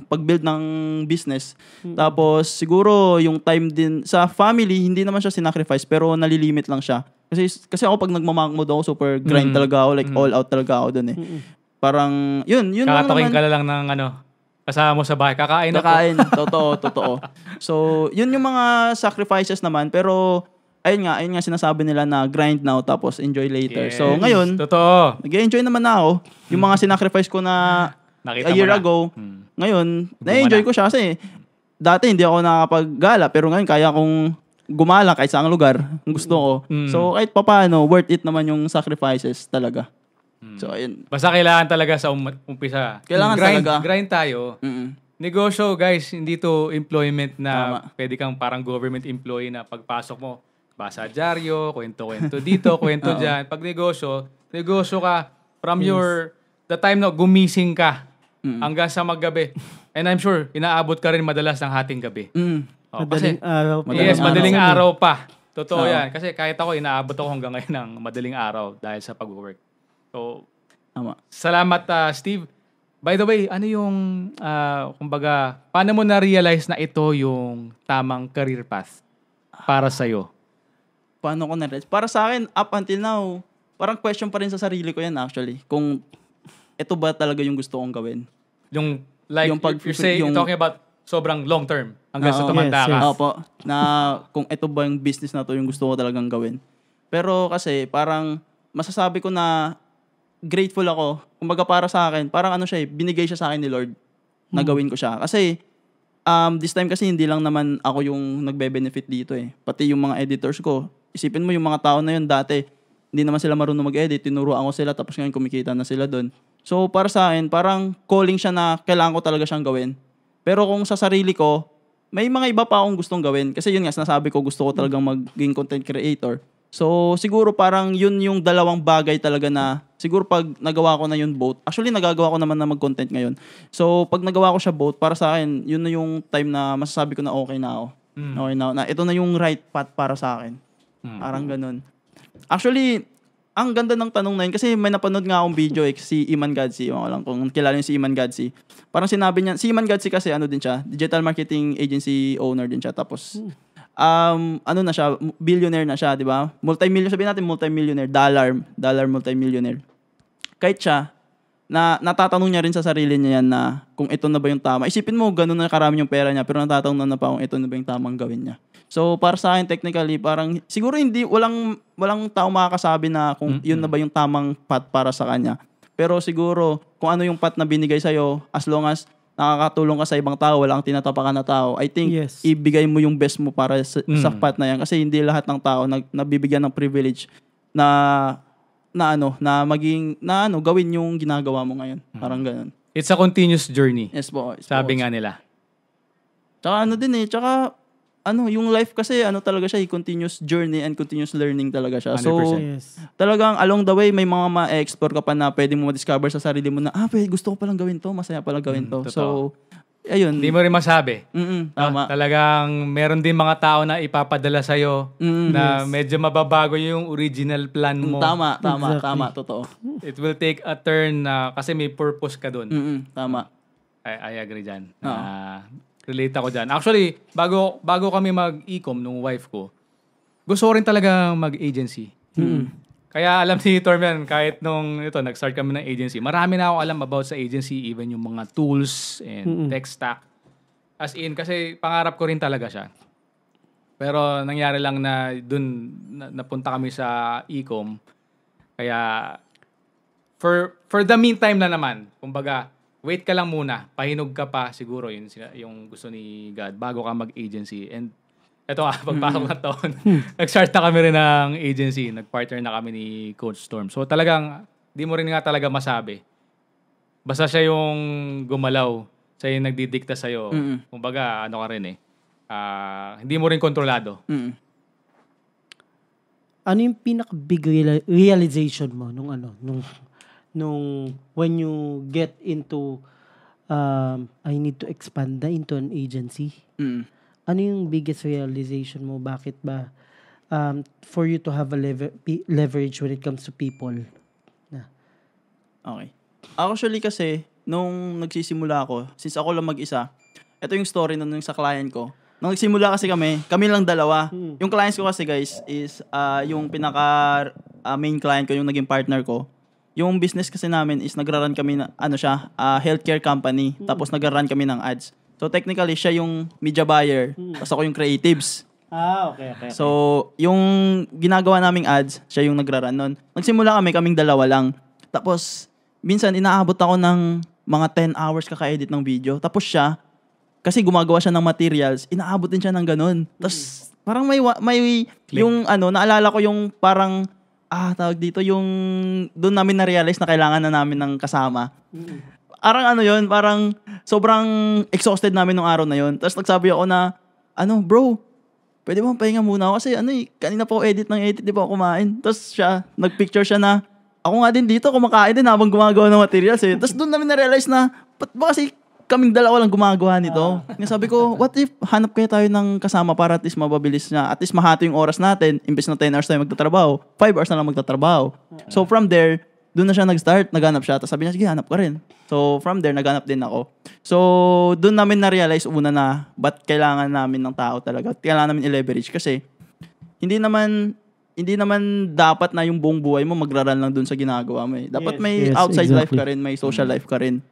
pag-build ng business. Tapos siguro yung time din sa family, hindi naman siya sinacrifice pero nalilimit lang siya. Kasi ako pag nagma-monk mode ako, super grind talaga ako, like all out talaga ako dun eh. Parang yun lang Kakatokin naman. ka lang ng kasama mo sa bahay. Kakain ako. Totoo. So, yun yung mga sacrifices naman. Pero, ayun nga sinasabi nila na grind now tapos enjoy later. Yes. So, ngayon, Totoo. nag-enjoy naman na ako. Yung mga sinacrifice ko na Nakita a year mo na. ago, ngayon, na-enjoy ko siya kasi dati hindi ako nakakapaggala, pero ngayon kaya kong gumala kahit saang lugar ang gusto ko. So, kahit papaano, worth it naman yung sacrifices talaga. So, ayun. Basta kailangan talaga sa umpisa. Kailangan talaga. Grind tayo. Negosyo, guys, hindi to employment na pwede kang parang government employee na pagpasok mo, basa dyaryo, kwento dito, kwento dyan. Pag negosyo ka from the time na gumising ka hanggang sa maggabi. And I'm sure, inaabot ka rin madalas ng hating gabi. Madaling araw pa. Madaling araw pa. Totoo yan. Kasi kahit ako, inaabot ako hanggang ngayon ng madaling araw dahil sa pag-work. So, Tama. salamat Steve. By the way, ano yung, kumbaga, paano mo na-realize na ito yung tamang career path para sa'yo? Paano ko na-realize? Para sa akin, up until now, parang question pa rin sa sarili ko yan actually. Kung ito ba talaga yung gusto kong gawin? Yung, like, Yung you're talking talking about sobrang long term hanggang sa Oo. tumanda Yes, ka. yes. Opo, na kung ito ba yung business na to yung gusto ko talagang gawin. Pero kasi parang masasabi ko na grateful ako. Kumbaga para sa akin, parang ano siya binigay siya sa akin ni Lord na gawin ko siya. Kasi this time kasi hindi lang naman ako yung nagbe-benefit dito eh. Pati yung mga editors ko. Isipin mo yung mga tao na yun dati, hindi naman sila marunong mag-edit, tinuruan ko sila tapos ngayon kumikita na sila doon. So para sa akin, parang calling siya na kailangan ko talaga siyang gawin. Pero kung sa sarili ko, may mga iba pa akong gustong gawin. Kasi yun nga, sinasabi ko, gusto ko talagang maging content creator. So, siguro parang yun yung dalawang bagay talaga na, siguro pag nagawa ko na yun both, actually nagagawa ko naman na mag-content ngayon. So, pag nagawa ko siya both, para sa akin, yun na yung time na masasabi ko na okay na ako. Okay na ako. Na ito na yung right path para sa akin. Parang ganun. Actually, ang ganda ng tanong na yun kasi may napanood nga akong video si Iman Gadsi. Wala lang kung kilala niyo si Iman Gadsi. Parang sinabi niya, si Iman Gadsi kasi ano din siya, digital marketing agency owner din siya. Tapos, ano na siya, billionaire na siya, di ba? Multi-million, sabihin natin multi-millionaire, dollar multi-millionaire. Kahit siya, na natatanong niya rin sa sarili niya yan na kung ito na ba yung tama. Isipin mo, ganun na karami yung pera niya, pero natatanong na pa kung ito na ba yung tamang gawin niya. So, para sa akin, technically, parang, siguro hindi, walang tao makakasabi na kung yun na ba yung tamang path para sa kanya. Pero siguro, kung ano yung path na binigay sa'yo, as long as nakakatulong ka sa ibang tao, walang tinatapakan na tao, I think, Yes. ibigay mo yung best mo para sa path na yan. Kasi hindi lahat ng tao nabibigyan ng privilege na gawin yung ginagawa mo ngayon. Parang ganun. It's a continuous journey. Yes po. Sabi nga nila. Tsaka yung life kasi talaga siya, continuous journey and continuous learning talaga siya. So, 100%. Yes. talagang along the way, may mga ma-explore ka pa na pwede mo ma-discover sa sarili mo na, gusto ko palang gawin to, masaya palang gawin to. Totoo. So, ayun. Hindi mo rin masabi. Tama. Talagang meron din mga tao na ipapadala sa'yo na medyo mababago yung original plan mo. Tama, Exactly. totoo. It will take a turn na kasi may purpose ka dun. Tama. I agree dyan. Relate ako dyan. Actually, bago kami mag-ecom nung wife ko, gusto ko rin talaga mag-agency. Kaya alam si Tormen, kahit nag-start kami ng agency, marami na ako alam about sa agency, even yung mga tools and tech stack. As in, kasi pangarap ko rin talaga siya. Pero nangyari lang na dun napunta kami sa ecom. Kaya for the meantime na naman, kumbaga, wait ka lang muna, pahinog ka pa siguro yung gusto ni God bago ka mag-agency. And eto nga, pagpasok na taon, nag-start na kami rin ng agency, nag-partner na kami ni Coach Storm. So talagang, di mo rin nga talaga masabi. Basta siya yung gumalaw, siya yung nagdidikta sa'yo. Kumbaga, ka rin hindi mo rin kontrolado. Ano yung pinaka-big realization mo nung when you get into I need to expand na into an agency? Ano yung biggest realization mo? Bakit ba for you to have a leverage when it comes to people? Okay. Actually kasi, nung nagsisimula ako, since ako lang mag-isa, ito yung story nung sa client ko. Nung nagsimula kasi kami lang dalawa. Yung clients ko kasi guys is yung pinaka main client ko, yung naging partner ko. Yung business kasi namin is nagra-run kami na healthcare company. Tapos nagra-run kami ng ads. So technically siya yung media buyer, tapos ako yung creatives. Okay. So yung ginagawa naming ads, siya yung nagra-run nun. Nagsimula kaming dalawa lang. Tapos minsan inaabot ako ng mga 10 hours kaka-edit ng video. Tapos siya, kasi gumagawa siya ng materials, inaabot din siya ng ganun. Tapos parang may yung naalala ko yung parang tawag dito yung doon namin na-realize na kailangan na namin ng kasama. Parang parang sobrang exhausted namin nung araw na yun. Tapos nagsabi ako na, bro, pwede mo pahinga muna ako kasi kanina pa ako edit, di ba ako kumain. Tapos siya, nagpicture siya na, ako nga din dito, kumakain din habang gumagawa ng materials eh. Tapos doon namin na-realize na, ba't ba kasi kaming dalawa lang gumagawa nito? Sabi ko, what if hanap kaya tayo ng kasama para at least mababilis na, at least mahati yung oras natin, imbes na 10 hours tayo magtatrabaho, 5 hours na lang magtatrabaho. So from there, doon na siya nag-start, naghanap siya. Tapos sabi niya, sige, hanap ka rin. So from there, naghanap din ako. So doon namin na-realize una na, ba't kailangan namin ng tao talaga? Kailangan namin i-leverage kasi hindi naman dapat na yung buong buhay mo magraran lang dun sa ginagawa mo eh. Dapat may outside life ka rin, may social life ka rin.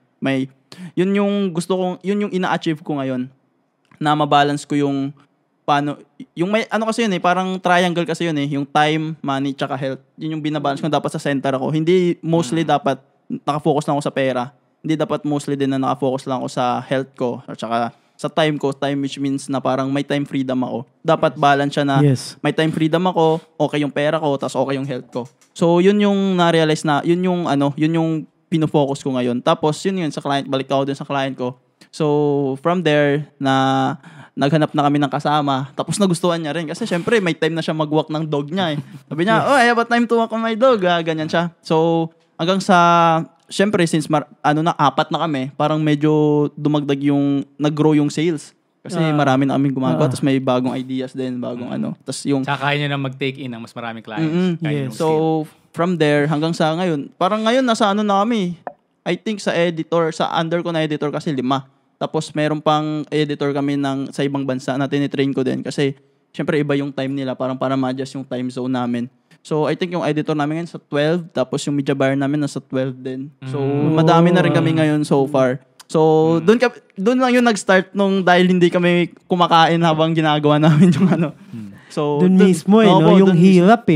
Yun yung ina-achieve ko ngayon. na mabalance ko yung paano, yung may, ano kasi yun parang triangle kasi yun yung time, money, tsaka health. Yun yung binabalance ko, dapat sa center ako. Hindi mostly dapat nakafocus lang ako sa pera. Hindi dapat mostly din na nakafocus lang ako sa health ko, at tsaka sa time ko, time which means na parang may time freedom ako. Dapat balance siya na may time freedom ako, okay yung pera ko, tas okay yung health ko. So, yun yung na-realize na, yun yung pinofocus ko ngayon. Tapos, yun sa client, balik ako dun sa client ko. So, from there, naghanap na kami ng kasama. Tapos nagustuhan niya rin. Kasi syempre, may time na siya mag-walk ng dog niya Sabi niya, I have a time to walk on my dog. Ganyan siya. So, hanggang sa, syempre, since 4 na kami, parang medyo dumagdag nag-grow yung sales. Kasi marami na kaming gumagawa. Tapos may bagong ideas din, bagong Tapos yung... Tsaka kaya nyo na mag-take in ng mas maraming clients. So, from there, hanggang sa ngayon, parang ngayon, nasa na kami. I think sa editor, sa under ko na editor kasi 5. Tapos meron pang editor kami sa ibang bansa na tinitrain ko din kasi syempre iba yung time nila parang para ma-adjust yung time zone namin. So I think yung editor namin ngayon sa 12 tapos yung media buyer namin nasa 12 din. So madami na rin kami ngayon so far. So doon lang yung nag-start nung dahil hindi kami kumakain habang ginagawa namin yung So doon mismo yung hirap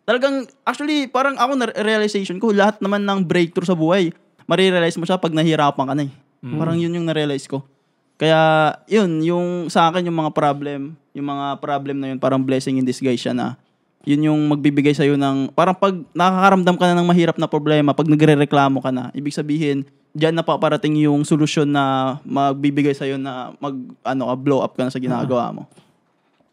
Talagang actually parang ako na realization ko lahat naman ng breakthrough sa buhay. Marirealize mo siya pag nahihirapan ka na Parang yun yung na-realize ko. Kaya, yun, yung sa akin, yung mga problem na yun, parang blessing in disguise siya na, yun yung magbibigay sa'yo ng, parang pag nakakaramdam ka na ng mahirap na problema, pag nagre-reklamo ka na, ibig sabihin, diyan na paparating yung solusyon na magbibigay sa'yo na blow up ka na sa ginagawa mo.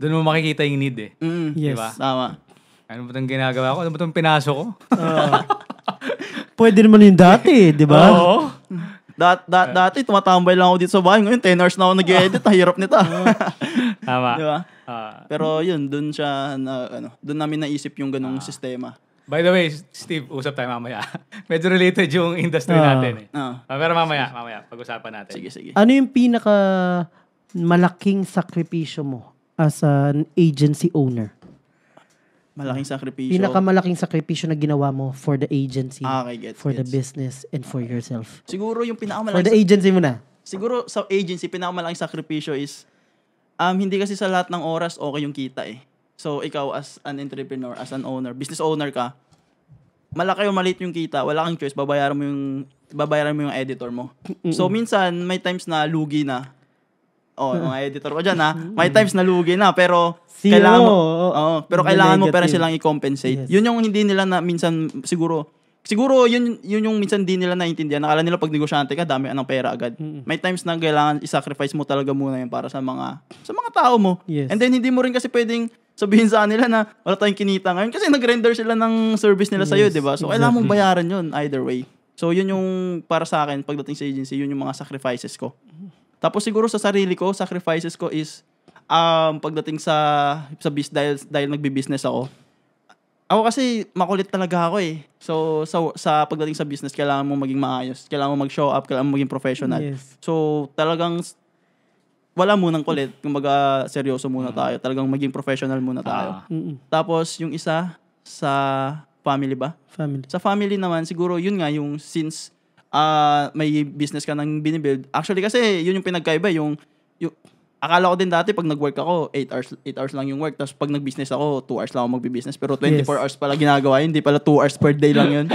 Doon mo makikita yung need Yes. Diba? Tama. Ano ba itong ginagawa ko? Ano ba itong pinasok ko? Pwede naman yung dati, di ba? Oo. Dati, tumatambay lang ako dito sa bahay. Ngayon, 10 hours na ako nag-edit. Hirap nito. Tama. Diba? Pero yun, dun siya, dun namin naisip yung ganung sistema. By the way, Steve, usap tayo mamaya. Medyo related yung industry natin Pero mamaya, pag-usapan natin. Sige. Ano yung pinaka malaking sakripisyo mo as an agency owner? Malaking sakripisyo. Pinakamalaking sakripisyo na ginawa mo for the agency, gets. the business, and for yourself. Siguro yung pinakamalaking... For the agency mo na. Siguro sa agency, pinakamalaking sakripisyo is, hindi kasi sa lahat ng oras okay yung kita So, ikaw as an entrepreneur, as an owner, business owner ka, malaki o maliit yung kita, wala kang choice, babayaran mo yung editor mo. So, minsan, may times na lugi na. Mga editor ko dyan may times na lugi na, pero kailangan mo pero silang i-compensate. Yes. Yun yung hindi nila na minsan siguro yun yung minsan hindi nila naiintindihan. Nakala nila pag negosyante ka, dami ng pera agad. May times na kailangan i-sacrifice mo talaga muna yun para sa mga tao mo. Yes. And then hindi mo rin kasi pwedeng sabihin sa kanila na wala tayong kinita ngayon kasi nag-render sila ng service nila sa'yo, di ba? So kailangan mong bayaran yun either way. So yun yung para sa akin pagdating sa agency, yun yung mga sacrifices ko. Tapos siguro sa sarili ko, sacrifices ko is pagdating sa dahil nagbi-business ako. Ako kasi makulit talaga ako So sa pagdating sa business, kailangan mo maging maayos, kailangan mo mag-show up, kailangan mo maging professional. Yes. So talagang wala munang kulit, kumbaga seryoso muna tayo, talagang maging professional muna tayo. Tapos yung isa sa family ba? Sa family naman siguro yun nga yung since may business ka nang binibuild. Actually kasi yun yung pinagkaiba yung akala ko din dati pag nag-work ako 8 hours lang yung work, tapos pag nag-business ako 2 hours lang ako magbi-business, pero 24 hours pala ginagawa yun, hindi pala 2 hours per day lang yun.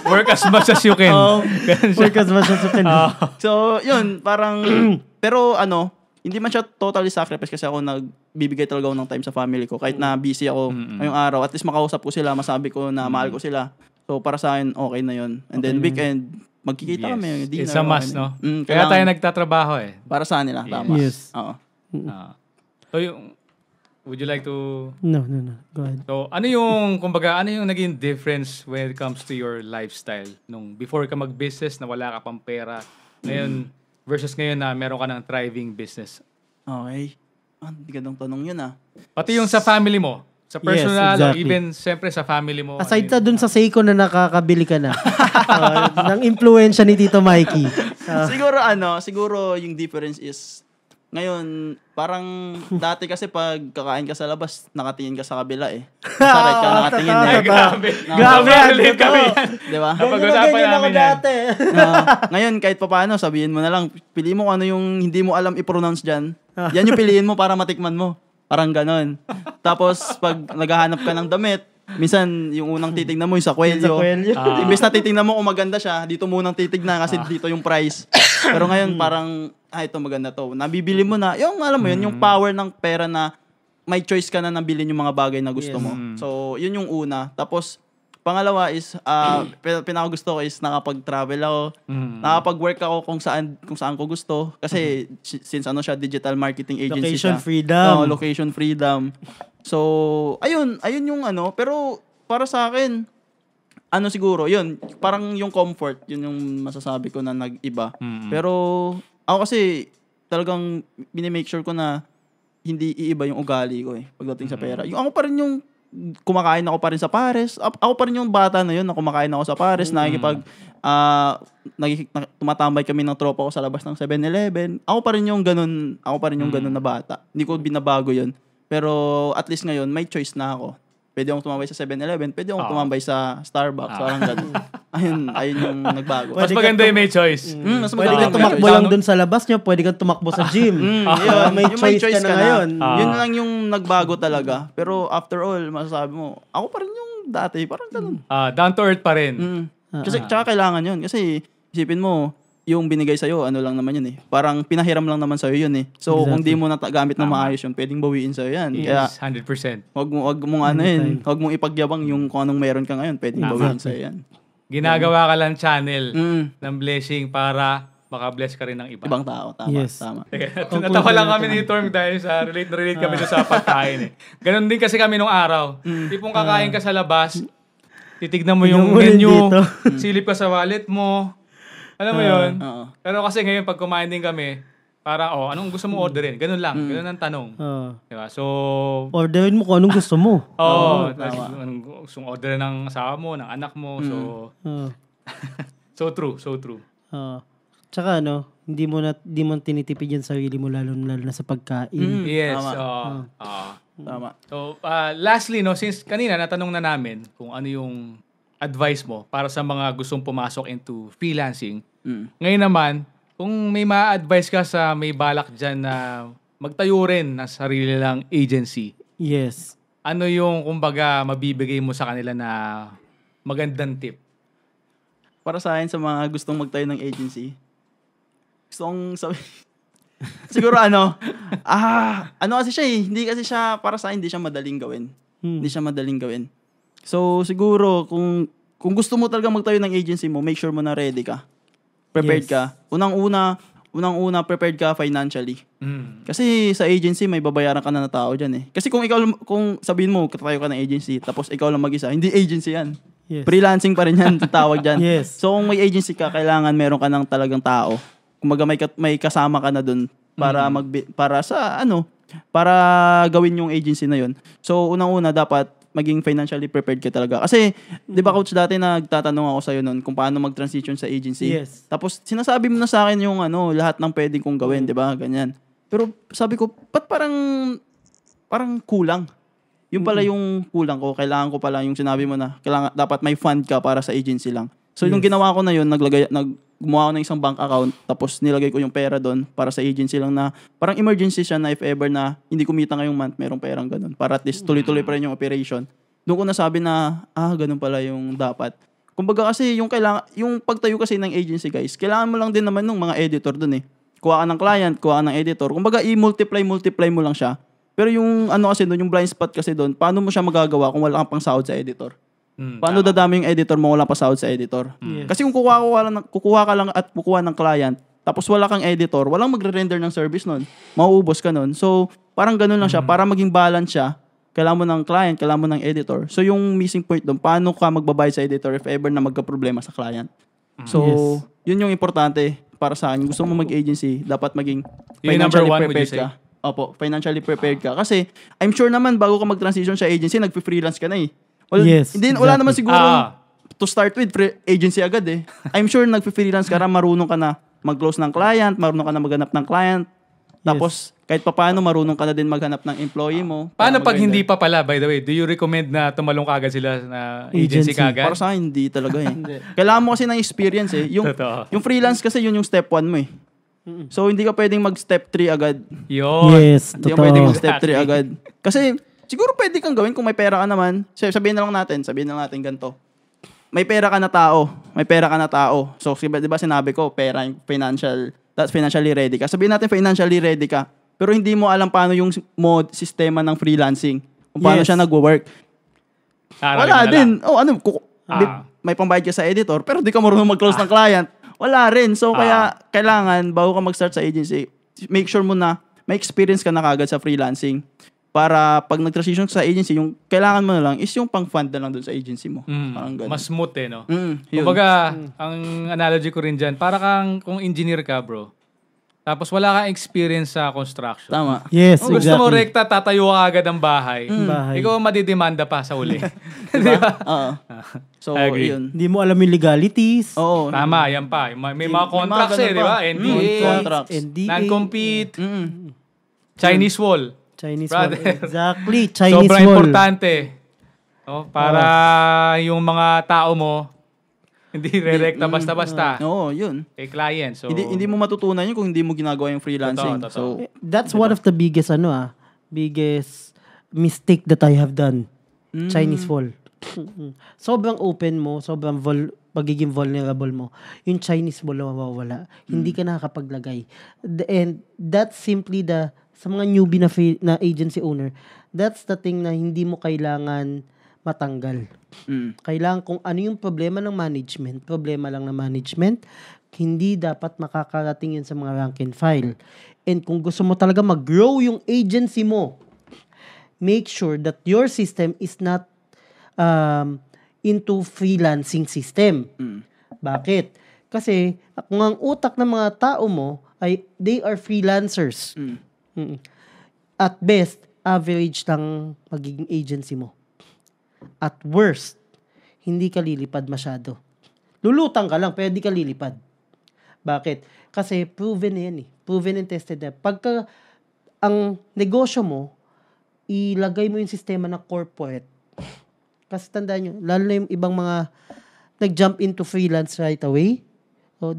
Work as much as you can. Work as much as you can. So yun, parang pero hindi man siya totally sacrifice kasi ako nagbibigay talaga ako ng time sa family ko kahit na busy ako ngayong araw, at least makausap ko sila, masabi ko na mahal ko sila. So, para sa akin, okay na yun. And then, weekend, magkikita kami. Dinner, it's a must, no? Kaya Kailangan, tayo nagtatrabaho para sa nila, tama. Yes. Oo. So, would you like to... No. Go ahead. So, ano yung naging difference when it comes to your lifestyle? Nung before ka mag-business na wala ka pang pera, ngayon, versus ngayon na meron ka ng thriving business? Okay. Hindi ka tanong yun, Pati yung sa family mo. Sa personal, exactly. even siyempre sa family mo. Aside sa dun sa Seiko na nakakabili ka na. ng influensya ni Tito Mikey. Siguro yung difference is Ngayon, parang dati kasi pag kakain ka sa labas, nakatingin ka sa kabila eh. Sa right ka nakatingin eh. Ay, grabe. Grabe yan, Relate kami totoo. yan. Di ba? Napag-usapan Ganyan ako namin yan. dati. Ngayon, kahit pa paano, sabihin mo na lang, piliin mo kung ano yung hindi mo alam i-pronounce dyan. Yan yung piliin mo para matikman mo. Parang ganon. Tapos, pag naghahanap ka ng damit, minsan, yung unang titignan mo yung sa kwelyo. Imbes na titignan mo kung maganda siya, dito munang titignan kasi dito yung price. Pero ngayon, parang, ito maganda to. Nabibili mo na, yung alam mo yun, yung power ng pera na may choice ka na nabilin yung mga bagay na gusto mo. So, yun yung una. Tapos, pangalawa is, pinakagusto ko is nakapag-travel ako. Nakapag-work ako kung saan ko gusto. Kasi, since ano siya, digital marketing agency Location siya. freedom. Location freedom. So, ayun yung ano. Pero, para sa akin, ano siguro, yun, parang yung comfort, yun yung masasabi ko na nag-iba. Pero, ako kasi, talagang minimake sure ko na hindi iiba yung ugali ko pagdating sa pera. Yung ako pa rin yung kumakain ako pa rin sa pares. Ako pa rin yung bata na yun na kumakain ako sa pares, tumatambay kami ng tropa ko sa labas ng 7-Eleven. Ako pa rin yung ganun na bata. Hindi ko binabago yun. Pero at least ngayon, may choice na ako. Pwede akong tumambay sa 7-Eleven, pwede akong tumambay sa Starbucks, parang ganun. Ayun yung nagbago. Mas maganda yung may choice. Mas Pwede maganda kang yung may tumakbo choice. lang dun sa labas nyo, pwede kang tumakbo sa gym. Yun, May yung choice ka na ngayon. Yun lang yung nagbago talaga. Pero after all, masasabi mo, ako pa rin yung dati, parang ganun. Down to earth pa rin. Kasi tsaka kailangan yun. Kasi isipin mo, yung binigay sa'yo, ano lang naman yun Parang pinahiram lang naman sa'yo yun So kung di mo gamit na maayos yun, pwedeng bawiin sa'yo yan. Kaya Yes, 100%. wag mong ipagyabang yung kung anong meron ka ngayon, pwedeng bawiin sa'yo yan. Ginagawa ka lang channel ng blessing para maka-bless ka rin ng iba. Ibang tao, tama. Yes. Tama. Natawa lang kami ni Torm dahil sa relate kami doon sa pagkain Ganon din kasi kami nung araw. Tipong kakain ka sa labas, titignan mo yung menu, silip ka sa wallet mo. Alam mo yun? Pero kasi ngayon, pag kumain din kami, parang, anong gusto mo orderin? Ganun lang. Ganun ang tanong. Diba? So, orderin mo kung anong gusto mo. anong gusto mo orderin ng asawa mo, ng anak mo. So, so true. Tsaka hindi mo tinitipid yung sarili mo lalo na sa pagkain. Yes. Tama. So, lastly, since kanina natanong na namin kung ano yung advice mo para sa mga gustong pumasok into freelancing. Ngayon naman, kung may ma-advise ka sa may balak dyan na magtayo rin ng sarili lang agency. Yes. Ano yung, kumbaga, mabibigay mo sa kanila na magandang tip? Para sa akin, sa mga gustong magtayo ng agency, gusto kong sabi... Siguro kasi siya hindi kasi siya, para sa akin, hindi siya madaling gawin. Hindi siya madaling gawin. So, siguro, kung gusto mo talaga magtayo ng agency mo, make sure mo na ready ka. Prepared ka. Unang-una, prepared ka financially. Kasi sa agency, may babayaran ka na tao dyan Kasi kung sabihin mo, katayo ka ng agency, tapos ikaw lang mag-isa, hindi agency yan. Yes. Freelancing pa rin yan, tawag dyan. Yes. So, kung may agency ka, kailangan meron ka ng talagang tao. Kumbaga, may kasama ka na dun para gawin yung agency na yun. So, unang-una, dapat maging financially prepared ka talaga. Kasi, di ba coach, dati nagtatanong ako sa'yo nun kung paano mag-transition sa agency. Yes. Tapos, sinasabi mo na sa akin yung lahat ng pwedeng kong gawin, di ba? Ganyan. Pero, sabi ko, ba't parang kulang? Yung pala yung kulang ko. Kailangan ko pala yung sinabi mo na dapat may fund ka para sa agency lang. So, yung ginawa ko na yun, gumawa ko ng isang bank account, tapos nilagay ko yung pera doon para sa agency lang na parang emergency siya na if ever na hindi kumita ngayong month, merong perang ganun. Para at least tuloy-tuloy pa rin yung operation. Doon ko nasabi na, ganun pala yung dapat. Kumbaga kasi yung pagtayo kasi ng agency guys, kailangan mo lang din naman ng mga editor doon Kuha ka ng client, kuha ka ng editor. Kumbaga multiply mo lang siya. Pero yung kasi doon, yung blind spot kasi doon, paano mo siya magagawa kung wala kang pang sahod sa editor? Paano dadami yung editor mo wala pa sahod sa editor? Yes. Kasi kung kukuha ka lang at kukuha ng client, tapos wala kang editor, walang magre-render ng service nun. Mauubos ka nun. So, parang ganun lang siya. Para maging balance siya, kailangan mo ng client, kailangan mo ng editor. So, yung missing point doon, paano ka magbabayad sa editor if ever na magka-problema sa client? So, yun yung importante para sa akin. Gusto mo mag-agency, dapat maging financially prepared ka. Opo, financially prepared ka. Kasi, I'm sure naman, bago ka mag-transition sa agency, nagpi-freelance ka na Well, yes, wala naman siguro to start with agency agad I'm sure nagpi-freelance ka marunong ka na mag-close ng client, marunong ka na maghanap ng client. Tapos, kahit papaano, marunong ka na din maghanap ng employee mo. Paano pag Maganda. hindi pa pala, by the way? Do you recommend na tumalong kagad sila na agency Agency. kagad? Para sa akin, hindi talaga eh. Kailangan mo kasi ng experience eh. Totoo. Yung freelance kasi, yun yung step 1 mo eh. So, hindi ka pwedeng mag-step 3 agad. Yun. Yes, Hindi ka pwedeng totoo. mag-step 3 agad. Kasi, siguro pwede kang gawin kung may pera ka naman. Sabihin na lang natin ganito. May pera ka na tao. So, di ba sinabi ko, pera yung financially ready ka. Sabihin natin financially ready ka, pero hindi mo alam paano yung sistema ng freelancing. Kung paano Yes. siya nagwo-work. Wala din. May pambayad ka sa editor, pero di ka marunong mag-close ng client. Wala rin. So, kaya kailangan, bago ka mag-start sa agency, make sure mo na may experience ka na kagad sa freelancing. Para pag nag-transition ka sa agency, yung kailangan mo na lang is yung pang-fund na lang dun sa agency mo. Parang ganun. Mas smooth no? Yun. Kumbaga, ang analogy ko rin dyan, para kang kung engineer ka, bro. Tapos wala kang experience sa construction. Tama. Yes, Kung gusto mo exactly. rekta, tatayo ka agad ng bahay. Bahay. Ikaw ang madidemanda pa sa uli. Diba? Oo. So, I agree. yun. Hindi mo alam yung legalities. Oo. Tama, yan pa. May mga contracts ganun di ba? pa. NDA, Contracts. NDA. non-compete, Mm. Chinese wall. Chinese Brother. wall. Exactly. Chinese Sobrang wall. importante. Para yung mga tao mo, hindi re-rekta basta-basta. Oo, yun. Kay client. So, Hindi mo matutunan yun kung hindi mo ginagawa yung freelancing. Totoo. So, That's one of the biggest biggest mistake that I have done. Chinese wall. Sobrang open mo, sobrang pagiging vulnerable mo. Yung Chinese wall na mawawala. Hindi ka nakakapaglagay. And that's simply sa mga newbie na agency owner, that's the thing na hindi mo kailangan matanggal. Kailangan kung ano yung problema ng management, problema lang ng management, hindi dapat makakarating yun sa mga rank and file. And kung gusto mo talaga mag-grow yung agency mo, make sure that your system is not into freelancing system. Bakit? Kasi kung ang utak ng mga tao mo ay they are freelancers. At best, average lang magiging agency mo. At worst, hindi ka lilipad masyado. Lulutang ka lang, pero di ka lilipad. Bakit? Kasi proven na yan eh. Proven and tested na. Pagka ang negosyo mo, ilagay mo yung sistema ng corporate. Kasi tandaan nyo, lalo na yung ibang mga nag-jump into freelance right away,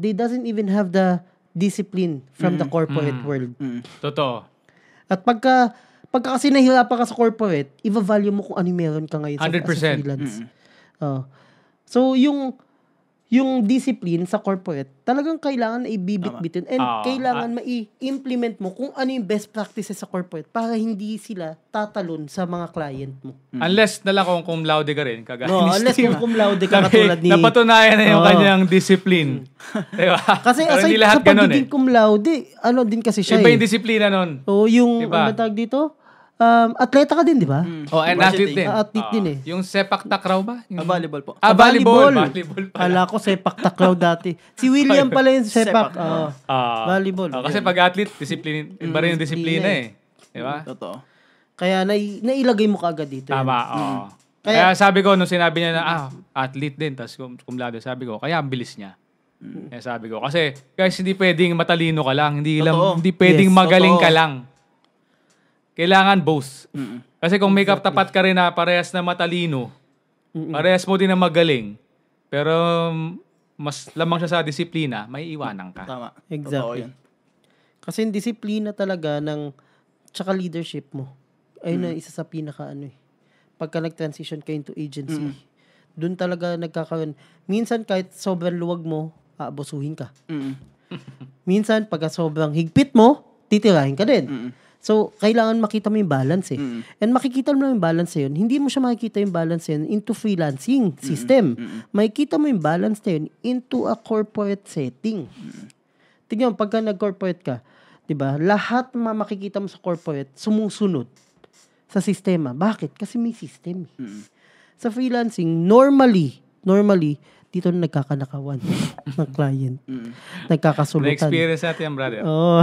they doesn't even have the discipline from the corporate world. Totoo. At pagka kasi nahihirapan ka sa corporate, i-value mo kung ano yung meron ka ngayon 100%. as a freelance. So, yung discipline sa corporate, talagang kailangan na ibibit-bitin and kailangan mai-implement mo kung ano yung best practices sa corporate para hindi sila tatalon sa mga client mo. Unless nalang kung cum laude ka rin, kagaya No, ni unless Steve. kung cum laude ka katulad ni... Napatunayan na yung kanyang discipline. Diba? Kasi Pero aside hindi lahat sa ganun pagiging cum laude, ano din kasi siya Iba yung disiplina nun. So, yung, Diba? ano tawag dito? Atleta ka din, di ba? Oh, and athlete din. Athlete din eh. Yung sepak takraw ba? Yung... volleyball po. Volleyball. Volleyball pala. Kala ko sepak takraw dati. Si William pala yung sepak. Volleyball. Kasi pag athlete, discipline, iba rin yung disiplina eh. Diba? Totoo. Kaya nailagay mo kaagad dito. Tama, oo. Kaya sabi ko, nung sinabi niya na, athlete din, tapos cum laude, sabi ko, kaya ang bilis niya. Kaya sabi ko, kasi guys, hindi pwedeng matalino ka lang, hindi pwedeng Yes, magaling totoo. ka lang. Kailangan both. Kasi kung may tapat ka rin na parehas na matalino, parehas mo din na magaling, pero mas lamang siya sa disiplina, may iwanan ka. Tama. Exactly. Totoo yan. Kasi yung disiplina talaga ng tsaka leadership mo. Ayun na isa sa pinaka pagka nag-transition ka into agency, doon talaga nagkakaroon. Minsan kahit sobrang luwag mo, aabusuhin ka. Minsan pagka sobrang higpit mo, titirahin ka din. So, kailangan makita mo yung balance eh. And makikita mo yung balance na yun. Hindi mo siya makikita yung balance na yun into freelancing system. Makikita mo yung balance na yun into a corporate setting. Tingnan mo, pagka nag-corporate ka, diba, lahat na makikita mo sa corporate, sumusunod sa sistema. Bakit? Kasi may system. Sa freelancing, normally, dito na nagkakanakawan ng client. Nagkakasulutan. Na-experience natin yan, brother. Oo,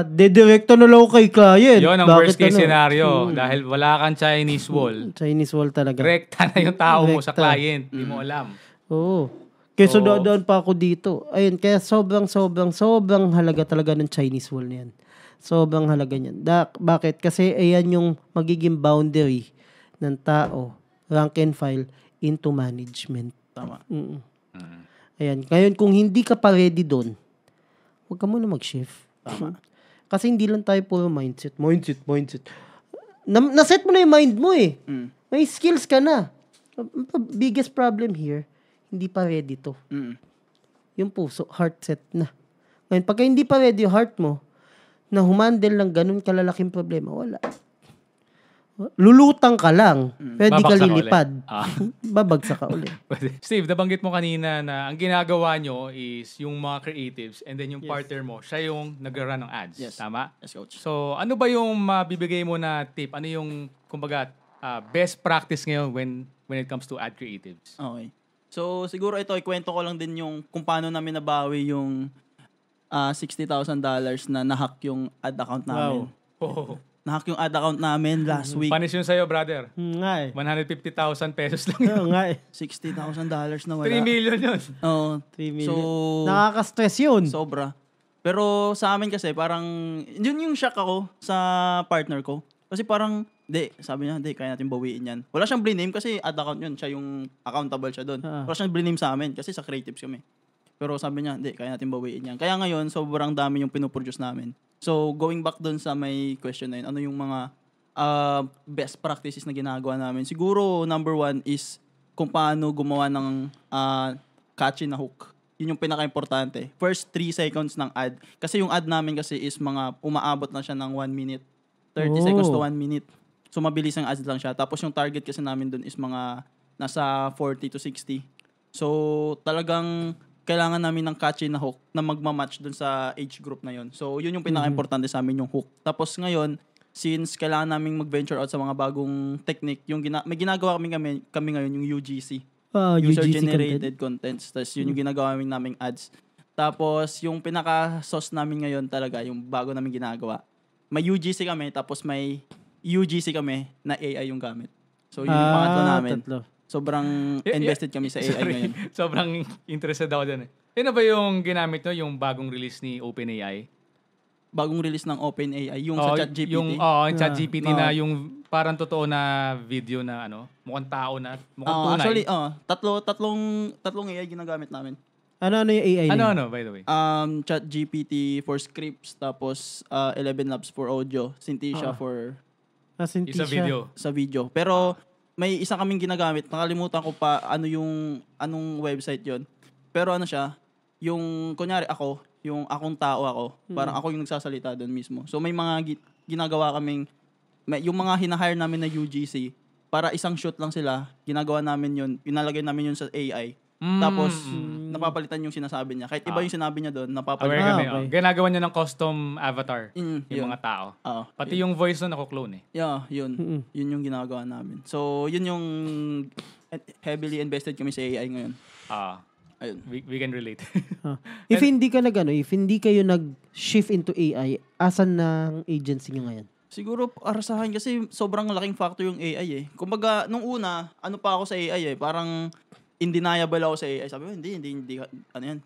dedirekta na lang ako kay client. Yun ang Bakit worst case ano? scenario. Dahil wala kang Chinese wall. Chinese wall talaga. Direkta na yung tao mo sa Direkta. client. Hindi mo alam. Oo. Kaya So, doon pa ako dito. Ayun, kaya sobrang halaga talaga ng Chinese wall na yan. Sobrang halaga niyan. Bakit? Kasi ayan yung magiging boundary ng tao, rank and file, into management. Tama. Ayan. Ngayon, kung hindi ka pa ready doon, huwag ka muna mag-shift. Tama. Kasi hindi lang tayo puro mindset. Naset mo na yung mind mo eh. May skills ka na. Biggest problem here, hindi pa ready to. Yung puso, heart set na. Ngayon, pagka hindi pa ready yung heart mo, na humandle ng ganun kalalaking problema, wala. Lulutang ka lang. Pero di ka Babagsak ka lilipad. ulit. Babagsak ka ulit. Steve, nabanggit mo kanina na ang ginagawa nyo is yung mga creatives and then yung partner mo, siya yung nag-run ng ads. Yes. Tama? Yes, coach. So, ano ba yung mabibigay mo na tip? Ano yung, kumbaga, best practice ngayon when it comes to ad creatives? Okay. So, siguro ito, ikwento ko lang din yung kung paano namin nabawi yung $60,000 na nahack yung ad account namin. Oh. Nahack yung ad account namin last week. Panis yun sa'yo, brother. Nga eh. 150,000 pesos lang yun. Oo nga eh. $60,000 na wala. 3 million yun. Oo. 3 million. So, Nakaka-stress yun. sobra. Pero sa amin kasi, parang, yun yung shock ako sa partner ko. Kasi parang, sabi niya, kaya natin bawiin yan. Wala siyang bliname kasi ad account yun. Siya yung accountable siya doon. Wala siyang bliname sa amin kasi sa creatives kami. Pero sabi niya, kaya natin bawiin yan. Kaya ngayon, sobrang dami yung pinoproduce namin. So, going back doon sa may question na yun, ano yung mga best practices na ginagawa namin? Siguro, number 1 is kung paano gumawa ng catchy na hook. Yun yung pinaka-importante. First 3 seconds ng ad. Kasi yung ad namin kasi is mga umaabot na siya ng 1 minute. 30 seconds to 1 minute. So, mabilis ang ads lang siya. Tapos yung target kasi namin doon is mga nasa 40 to 60. So, talagang kailangan namin ng catchy na hook na magmamatch doon sa age group na yon. So, yun yung pinaka-importante sa amin, yung hook. Tapos ngayon, since kailangan naming mag-venture out sa mga bagong technique, may ginagawa kami ngayon yung UGC. User-generated contents. Tapos yun yung ginagawa naming ads. Tapos, yung pinaka-sauce namin ngayon talaga, yung bago namin ginagawa, may UGC kami, tapos may UGC kami na AI yung gamit. So, yun yung pangatlo namin. Sobrang invested kami sa AI ngayon. Sobrang interested ako dyan eh. Yun na ba yung ginamit nyo, yung bagong release ni OpenAI? Bagong release ng OpenAI, yung sa ChatGPT? Yung ChatGPT na yung parang totoo na video na mukhang tao na, mukhang tunay. Actually, tatlong AI ginagamit namin. Ano yung AI? Ano, by the way? ChatGPT for scripts, tapos 11 Labs for audio, Synthesia for sa video. Pero may isa kaming ginagamit, nakalimutan ko pa anong website yon. Pero siya, yung kunyari yung akong tao ako, parang ako yung nagsasalita doon mismo. So may mga ginagawa kaming, yung mga hinahire namin na UGC, para isang shoot lang sila, ginagawa namin yun, inalagay namin yun sa AI. Tapos, napapalitan yung sinasabi niya. Kahit iba yung sinabi niya doon, napapalitan. Okay. Ginagawa niya ng custom avatar yung mga tao. Pati yung voice nun, nako-clone eh. Yeah, yun. Yun yung ginagawa namin. So, yun yung heavily invested kami sa AI ngayon. Ayun. We can relate. If hindi kayo nag-shift into AI, asan ng agency nyo ngayon? Siguro, para sa akin kasi sobrang laking factor yung AI eh. Kumbaga, nung una, pa ako sa AI eh. Parang, undeniable ako sa AI. Sabi ko, hindi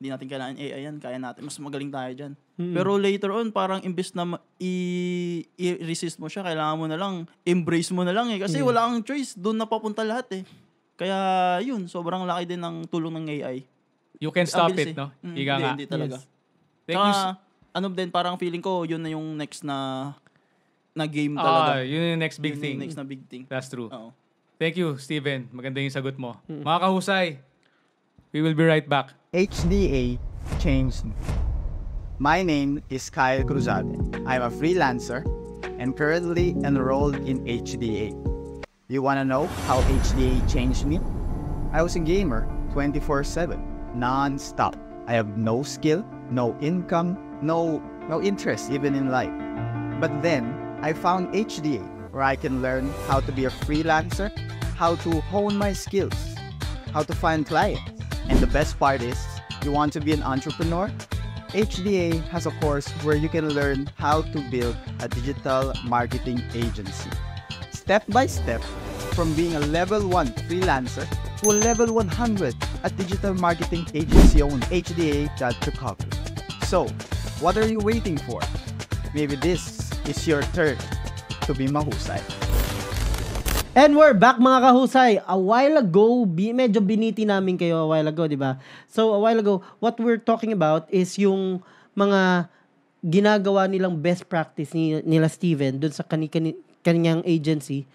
natin kailangan AI yan. Kaya natin, mas magaling tayo dyan. Pero later on, parang imbes na i-resist mo siya, kailangan mo na lang, embrace mo na lang eh. Kasi wala kang choice, doon na papunta lahat eh. Kaya yun, sobrang laki din ng tulong ng AI. You can stop it, no? Hindi talaga. Yes. Din, parang feeling ko, yun na yung next na game talaga. Yun yung next big thing. Yung next na big thing. That's true. Oo. Thank you, Steven. Maganda yung sagot mo. Mga kahusay, we will be right back. HDA changed me. My name is Kyle Cruzade. I'm a freelancer and currently enrolled in HDA. You want to know how HDA changed me? I was a gamer 24/7, non-stop. I have no skill, no income, no interest even in life. But then, I found HDA, where I can learn how to be a freelancer, how to hone my skills, how to find clients. And the best part is, you want to be an entrepreneur? HDA has a course where you can learn how to build a digital marketing agency. Step by step, from being a level 1 freelancer equal level 100 at digital marketing agency owned HDA got to cover. So, what are you waiting for? Maybe this is your turn to be mahusay. And we're back mga kahusay. A while ago, medyo biniti namin kayo a while ago, di ba? So a while ago, what we're talking about is yung mga ginagawa nilang best practice nila Steven dun sa kanyang agency.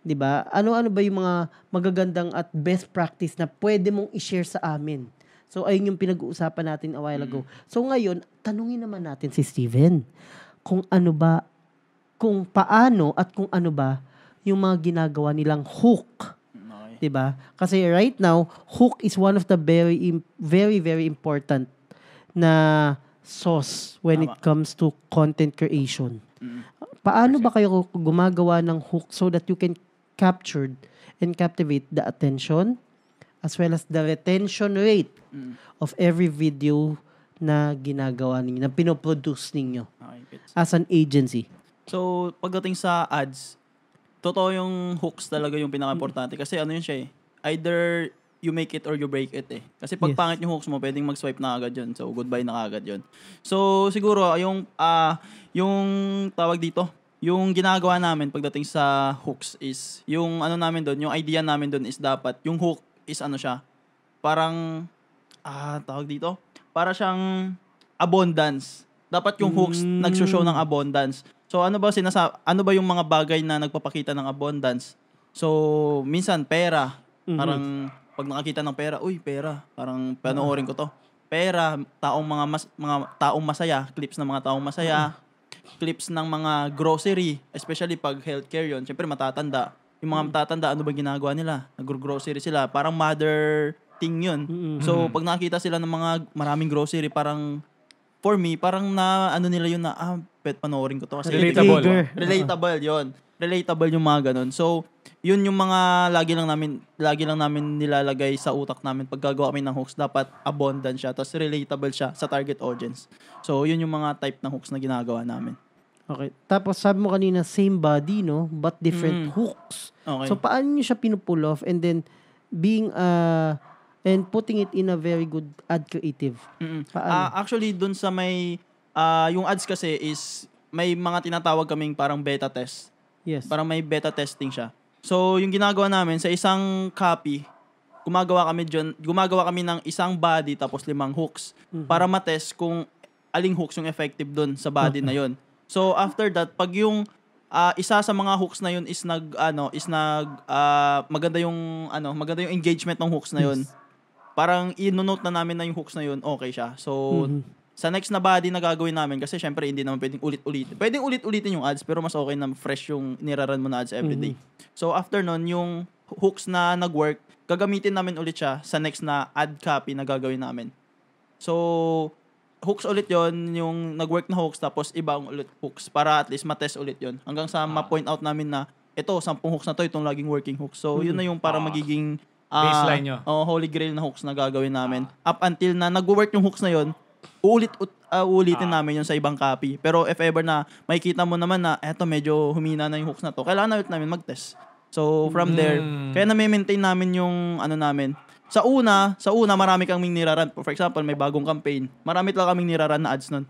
Di ba? Ano-ano ba yung mga magagandang at best practice na pwede mong i-share sa amin? So ayun yung pinag-uusapan natin a while ago. So ngayon, tanungin naman natin si Steven kung paano at kung ano ba yung mga ginagawa nilang hook. Okay. Diba? Kasi right now, hook is one of the very, very important na sauce when it comes to content creation. Paano ba kayo gumagawa ng hook so that you can capture and captivate the attention as well as the retention rate of every video na ginagawa ninyo, na pinoproduce ninyo Okay. as an agency? So, pagdating sa ads, totoo yung hooks talaga yung pinaka-importante. Kasi ano yun siya eh. Either you make it or you break it eh. Kasi pag Yes. pangit yung hooks mo, pwedeng mag-swipe na agad yun. So, goodbye na agad yun. So, siguro, yung tawag dito, yung ginagawa namin pagdating sa hooks is, yung ano namin doon, yung idea namin doon is dapat, yung hook is ano siya, parang, tawag dito, para siyang abundance. Dapat yung hooks nagsushow ng abundance. So ano ba yung mga bagay na nagpapakita ng abundance? So minsan pera, parang pag nakakita ng pera, uy, pera, parang panoorin ko to. Pera, mga taong masaya, clips ng mga taong masaya, clips ng mga grocery, especially pag healthcare 'yon. Syempre matatanda. Yung mga matatanda, ano ba ginagawa nila? Nagro-grocery sila, parang mother thing 'yun. So pag nakita sila ng mga maraming grocery, parang for me, parang na ano nila yun na, pet panoorin ko to kasi Relatable. relatable yon. Relatable yung mga ganun. So, yun yung mga lagi lang namin nilalagay sa utak namin pag gagawa kami ng hooks. Dapat abundant siya, tapos relatable siya sa target audience. So, yun yung mga type ng hooks na ginagawa namin. Okay. Tapos sabi mo kanina, same body, no? But different hooks. Okay. So, paano nyo siya pinupull off and then and putting it in a very good ad creative? Paano? Actually, dun sa yung ads kasi is, may mga tinatawag kaming parang beta test. Yes. Parang may beta testing siya. So, yung ginagawa namin sa isang copy, gumagawa kami ng isang body tapos 5 hooks para ma-test kung aling hooks yung effective dun sa body na yon. So, after that, pag yung isa sa mga hooks na yun is maganda yung engagement ng hooks na yun. Parang i-note na namin na yung hooks na yun, okay siya. So, sa next na body na gagawin namin, kasi syempre hindi naman pwedeng ulit-ulitin. Pwedeng ulit-ulitin yung ads, pero mas okay na fresh yung niraran mo na ads everyday. So, after nun, yung hooks na nag-work, gagamitin namin ulit siya sa next na ad copy na gagawin namin. So, hooks ulit yon, yung nag-work na hooks, tapos ibang ulit hooks para at least matest ulit yon. Hanggang sa ma-point out namin na, ito, 10 hooks na to, itong laging working hooks. So, yun na yung para magiging baseline nyo. Holy grail na hooks na gagawin namin. Up until na nag-work yung hooks na yon, uulitin namin yun sa ibang copy. Pero if ever na makikita mo naman na eto medyo humina na yung hooks na to, kailangan na ulit namin mag-test. So from there, kaya na-maintain namin yung ano namin. Sa una marami kaming niraran. For example, may bagong campaign. Marami talaga kaming niraran na ads nun.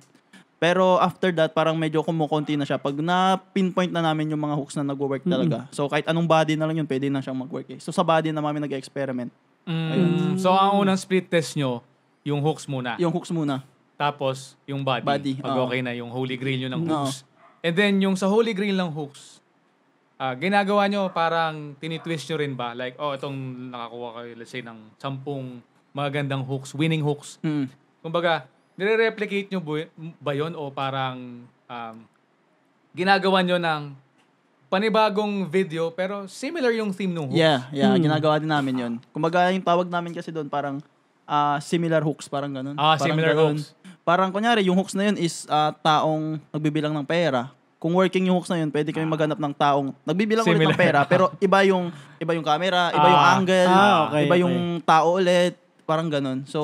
Pero after that, parang medyo kumukonti na siya. Pag na-pinpoint na namin yung mga hooks na nag-work talaga. So kahit anong body na lang yun, pwede na siyang mag-work eh. So sa body na namin nag-experiment. So ang unang split test nyo, yung hooks muna. Yung hooks muna. Tapos yung body. Pag okay na, yung holy grail nyo ng hooks. And then yung sa holy grail ng hooks, ginagawa nyo parang tinitwist nyo rin ba? Like, itong nakakuha kayo, let's say, ng 10 magagandang hooks, winning hooks. Kumbaga, nire-replicate nyo ba yun o parang ginagawa nyo ng panibagong video pero similar yung theme ng hooks? Yeah. Ginagawa din namin yun. Kumbaga, yung tawag namin kasi doon parang similar hooks, parang ganun. Parang similar ganun. hooks. Parang kunyari, yung hooks na yun is taong nagbibilang ng pera. Kung working yung hooks na yun, pwede kami maghanap ng taong nagbibilang ulit ng pera, pero iba yung camera, iba yung angle, iba yung tao ulit, parang ganun. So,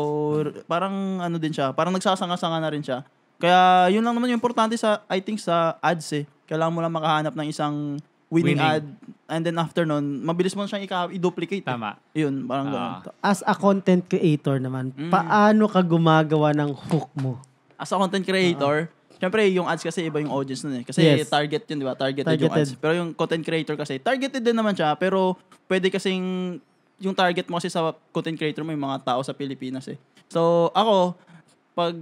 parang ano din siya, parang nagsasanga-sanga na rin siya. Kaya yun lang naman yung importante I think sa ads eh. Kailangan mo lang makahanap ng isang winning Winning. ad. And then after nun, mabilis mo siyang i-duplicate. Tama. Yun, parang ganun. As a content creator naman, paano ka gumagawa ng hook mo? As a content creator, syempre yung ads kasi iba yung audience nun eh. Kasi Yes. target yun, di ba? Targeted yung Targeted. ads. Pero yung content creator kasi, targeted din naman siya, pero pwede kasing yung target mo kasi sa content creator mo yung mga tao sa Pilipinas eh. So, ako, pag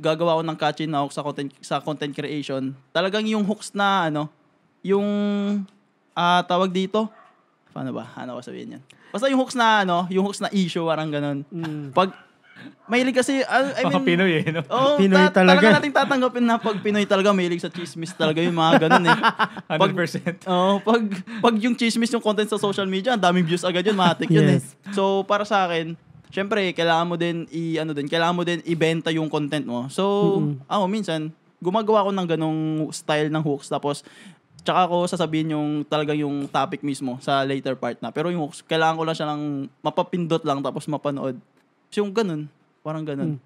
gagawa ko ng catchy na hook sa content creation, talagang yung hooks na yung tawag dito, paano ba? Ano ko sabihin yan? Basta yung hooks na issue, parang ganun. Pag mahilig kasi, Mga Pinoy eh, no? Oh, Pinoy talaga. Talaga nating tatanggapin na pag Pinoy talaga, mahilig sa chismis talaga yung mga ganun eh. 100%. Pag yung chismis yung content sa social media, ang daming views agad yun, matik yun Yes. eh. So, para sa akin, syempre, kailangan mo din ibenta yung content mo. So, minsan, gumagawa ko ng ganong style ng hooks, tapos, tsaka ako sasabihin yung talagang yung topic mismo sa later part na. Pero yung hooks, kailangan ko lang siya lang mapapindot lang, tapos mapanood. So, yung ganun, parang ganun.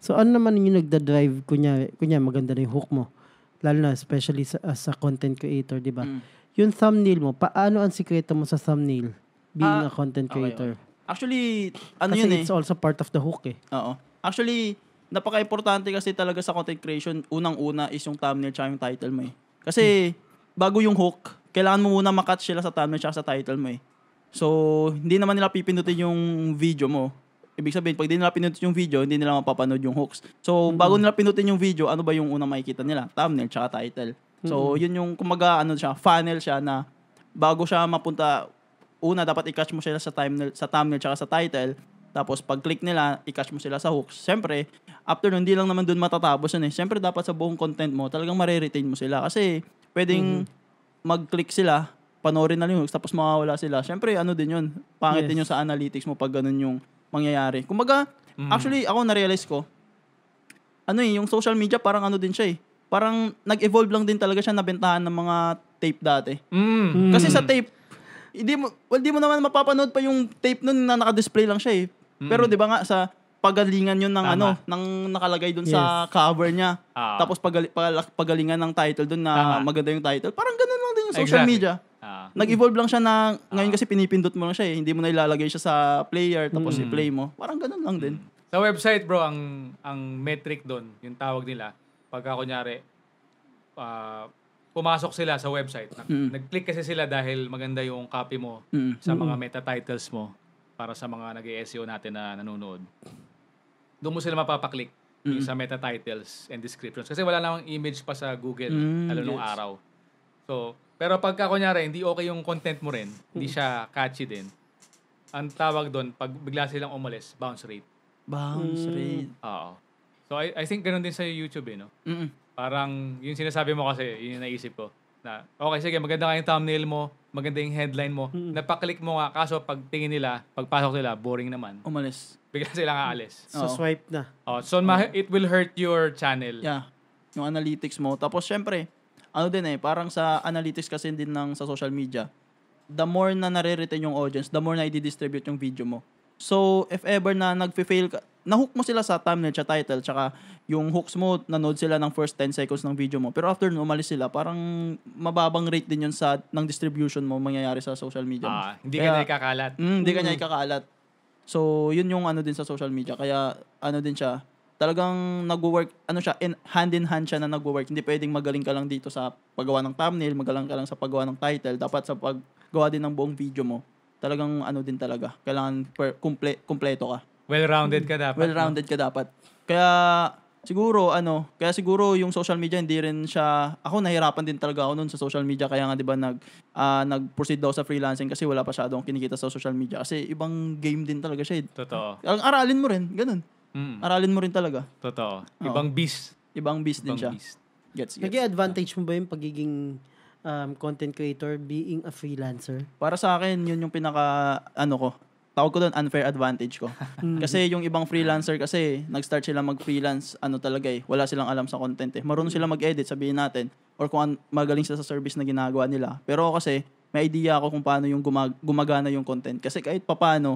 So ano naman yung nagda-drive, kunya maganda na yung hook mo? Lalo na, especially as a content creator, di ba? Yung thumbnail mo, paano ang sikreto mo sa thumbnail being a content creator? Actually, Kasi yun eh. it's also part of the hook eh. Oo. Actually, napaka-importante kasi talaga sa content creation, unang-una is yung thumbnail tsaka yung title mo eh. Kasi, bago yung hook, kailangan mo muna makatch sila sa thumbnail tsaka sa title mo eh. So, hindi naman nila pipindutin yung video mo. Ibig sabihin, pag di nila pinutin yung video, hindi nila mapapanood yung hooks. So, bago nila pinutin yung video, ano ba yung unang makikita nila? Thumbnail tsaka title. So, yun yung, kumaga, funnel siya na bago siya mapunta, una, dapat i-catch mo sila sa thumbnail tsaka sa title. Tapos, pag-click nila, i-catch mo sila sa hooks. Siyempre, after nun, hindi lang naman dun matatapos yun eh. Siyempre, dapat sa buong content mo, talagang mariretain mo sila. Kasi, pwedeng mag-click sila, panoorin na yung hooks, tapos mawawala sila. Siyempre, din yun. Pangit din yun sa analytics mo pag ganun yung mangyayari. Kumbaga, actually, ako na-realize ko, yung social media parang din siya eh. Parang nag-evolve lang din talaga siya nabentahan ng mga tape dati. Kasi sa tape, hindi mo naman mapapanood pa yung tape nun na naka-display lang siya eh. Pero 'di ba nga sa pagalingan yun ng ng nakalagay dun sa cover niya. Tapos pagalingan ng title dun na maganda yung title. Parang ganun lang din yung social media. Nag-evolve lang siya na ngayon kasi pinipindot mo lang siya eh. Hindi mo na ilalagay siya sa player tapos i-play mo. Parang ganun lang din. Sa website, bro, ang metric doon, yung tawag nila, pagka kunyari, pumasok sila sa website, nag-click kasi sila dahil maganda yung copy mo sa mga meta titles mo para sa mga nag-SEO natin na nanonood. Doon mo sila mapapaklik yung sa meta titles and descriptions. Kasi wala namang image pa sa Google, lalo nung araw. So, pero pagka kunyari, hindi okay yung content mo rin, hindi siya catchy din, ang tawag doon, pag bigla silang umalis, bounce rate. Bounce rate. Oo. So, I think ganun din sa YouTube, no? Parang, yung sinasabi mo kasi, yun yung naisip ko, na, okay, sige, maganda nga yung thumbnail mo, maganda yung headline mo, napaklik mo nga, kaso pag tingin nila, pagpasok nila, boring naman. Umalis. Bigla silang aalis. So swipe na. So, it will hurt your channel. Yeah. Yung analytics mo. Tapos, syempre, parang sa analytics kasi din sa social media, the more na nare-retain yung audience, the more na i-distribute yung video mo. So, if ever na nag-fail ka, na-hook mo sila sa thumbnail, sa title, tsaka yung hooks mo, nanood sila ng first 10 seconds ng video mo. Pero after umalis sila, parang mababang rate din yun ng distribution mo mangyayari sa social media mo. Hindi ka na ikakalat. Hindi ka niya ikakalat. So, yun yung din sa social media. Kaya, din siya, talagang nag-work, hand in hand siya na nag-work. Hindi pwedeng magaling ka lang dito sa paggawa ng thumbnail, magaling ka lang sa paggawa ng title. Dapat sa paggawa din ng buong video mo, talagang din talaga. Kailangan kumpleto ka. Well-rounded ka dapat. Well-rounded ka dapat. Kaya siguro yung social media hindi rin siya, ako nahirapan din talaga ako noon sa social media, kaya nga 'di ba nag-proceed daw sa freelancing kasi wala pa masyadong kinikita sa social media kasi ibang game din talaga siya. Totoo. Aralin mo rin, ganun. Aralin mo rin talaga. Totoo. Ibang beast. Ibang beast din siya. Beast. Gets. Naging advantage mo ba yung pagiging content creator being a freelancer? Para sa akin, yun yung pinaka ko. Tawag ko doon unfair advantage ko. Kasi yung ibang freelancer kasi nag-start sila mag-freelance talaga wala silang alam sa content Marunong sila mag-edit, sabihin natin, or kung magaling sila sa service na ginagawa nila. Pero kasi may idea ako kung paano yung gumagana yung content. Kasi kahit papaano,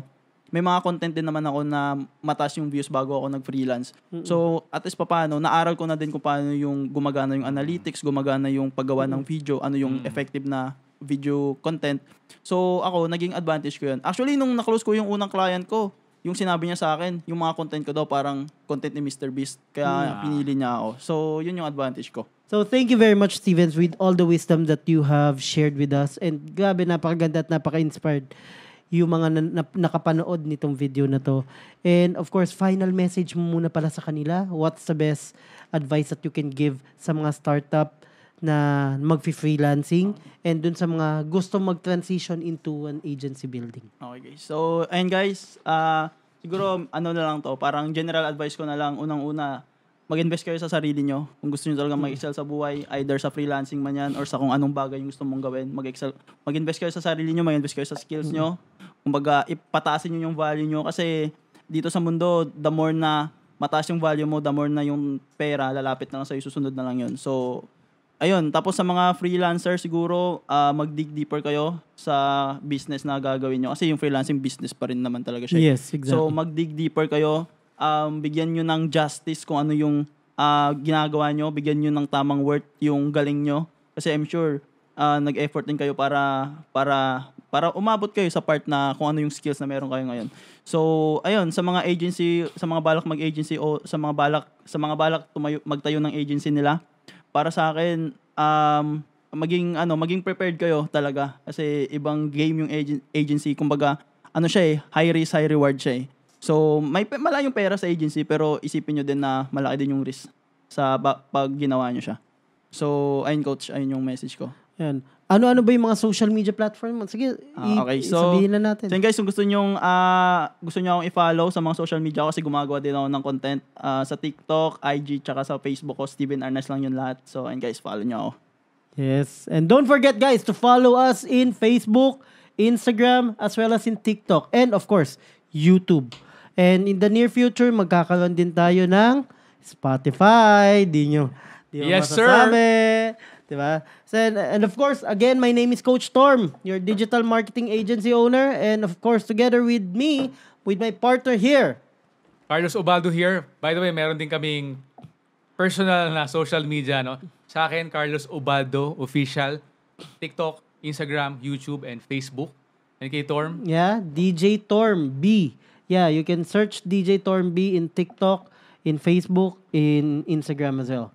may mga content din naman ako na mataas yung views bago ako nag-freelance. So, at least paano, naaral ko na din kung paano yung gumagana yung analytics, gumagana yung paggawa ng video, ano yung effective na video content. So, ako, naging advantage ko yun. Actually, nung na-close ko yung unang client ko, yung sinabi niya sa akin, yung mga content ko daw parang content ni Mr. Beast. Kaya pinili niya ako. So, yun yung advantage ko. So, thank you very much, Stevens, with all the wisdom that you have shared with us. And grabe, napakaganda at napaka-inspired yung mga nakapanood nitong video na to. And of course, final message mo muna pala sa kanila. What's the best advice that you can give sa mga startup na mag-freelancing and dun sa mga gusto mag-transition into an agency building? Okay, guys. So, ayun guys, siguro ano na lang to, parang general advice ko na lang, unang-una, mag-invest kayo sa sarili nyo. Kung gusto nyo talaga mag-excel sa buhay, either sa freelancing man yan or sa kung anong bagay yung gusto mong gawin, mag-invest kayo sa sarili nyo, mag-invest kayo sa skills nyo. Kumbaga, ipataasin nyo yung value nyo kasi dito sa mundo, the more na mataas yung value mo, the more na yung pera, lalapit na lang sa'yo, susunod na lang yun. So, ayun. Tapos sa mga freelancer, siguro, mag-dig deeper kayo sa business na gagawin nyo. Kasi yung freelancing business pa rin naman talaga siya. Yes, exactly. So, mag-dig deeper kayo. Bigyan nyo ng justice kung ano yung ginagawa nyo. Bigyan nyo ng tamang worth yung galing nyo. Kasi I'm sure, nag-effort din kayo para umabot kayo sa part na kung ano yung skills na meron kayo ngayon. So, ayun, sa mga agency, sa mga balak mag-agency o sa mga balak magtayo ng agency nila, para sa akin, maging prepared kayo talaga. Kasi ibang game yung agency. Kumbaga, ano siya high risk, high reward siya So, malayong pera sa agency, pero isipin nyo din na malaki din yung risk sa pag ginawa nyo siya. So, ayun coach, ayun yung message ko. Yan. Ano ba yung mga social media platform? Sige, okay. So, sabihin na natin. So guys, kung gusto nyo akong i-follow sa mga social media kasi gumagawa din ako ng content sa TikTok, IG, tsaka sa Facebook ko, Steven Arnes lang yun lahat. So, ayun guys, follow nyo ako. Yes. And don't forget guys to follow us in Facebook, Instagram, as well as in TikTok. And of course, YouTube. And in the near future, magkakaroon din tayo ng Spotify. Di nyo Yes, masasabi. Diba? So, and of course, again, my name is Coach Storm, your digital marketing agency owner. And of course, together with me, with my partner here, Carlos Ubaldo here. By the way, meron din kaming personal na social media, no? Sa akin, Carlos Ubaldo Official. TikTok, Instagram, YouTube, and Facebook. And kay Torm? yeah, DJ Torm B. Yeah, you can search DJ Torm B in TikTok, in Facebook, in Instagram as well.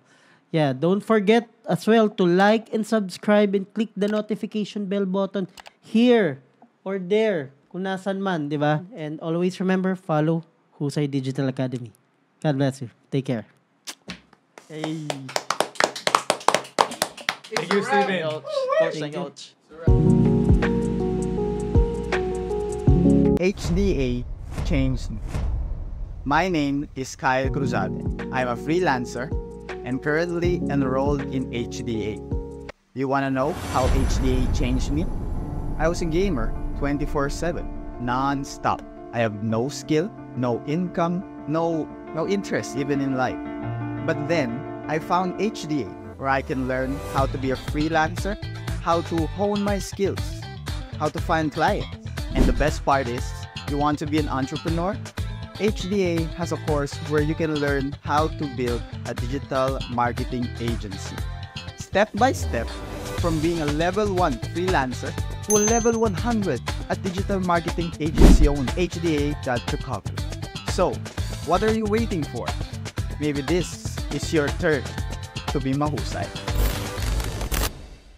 Yeah, don't forget as well to like and subscribe and click the notification bell button here or there, kung nasan man, di ba? And always remember, follow Husay Digital Academy. God bless you. Take care. Hey. Thank you, Steven. Coach, thank you. Coach. HDA changed me. My name is Kyle Cruzade. I'm a freelancer and currently enrolled in HDA. You wanna know how HDA changed me? I was a gamer 24/7, non-stop. I have no skill, no income, no interest even in life. But then, I found HDA where I can learn how to be a freelancer, how to hone my skills, how to find clients. And the best part is, you want to be an entrepreneur? HDA has a course where you can learn how to build a digital marketing agency. Step by step, from being a level 1 freelancer to a level 100 at digital marketing agency owner. HDA got you covered. So, what are you waiting for? Maybe this is your turn to be mahusay.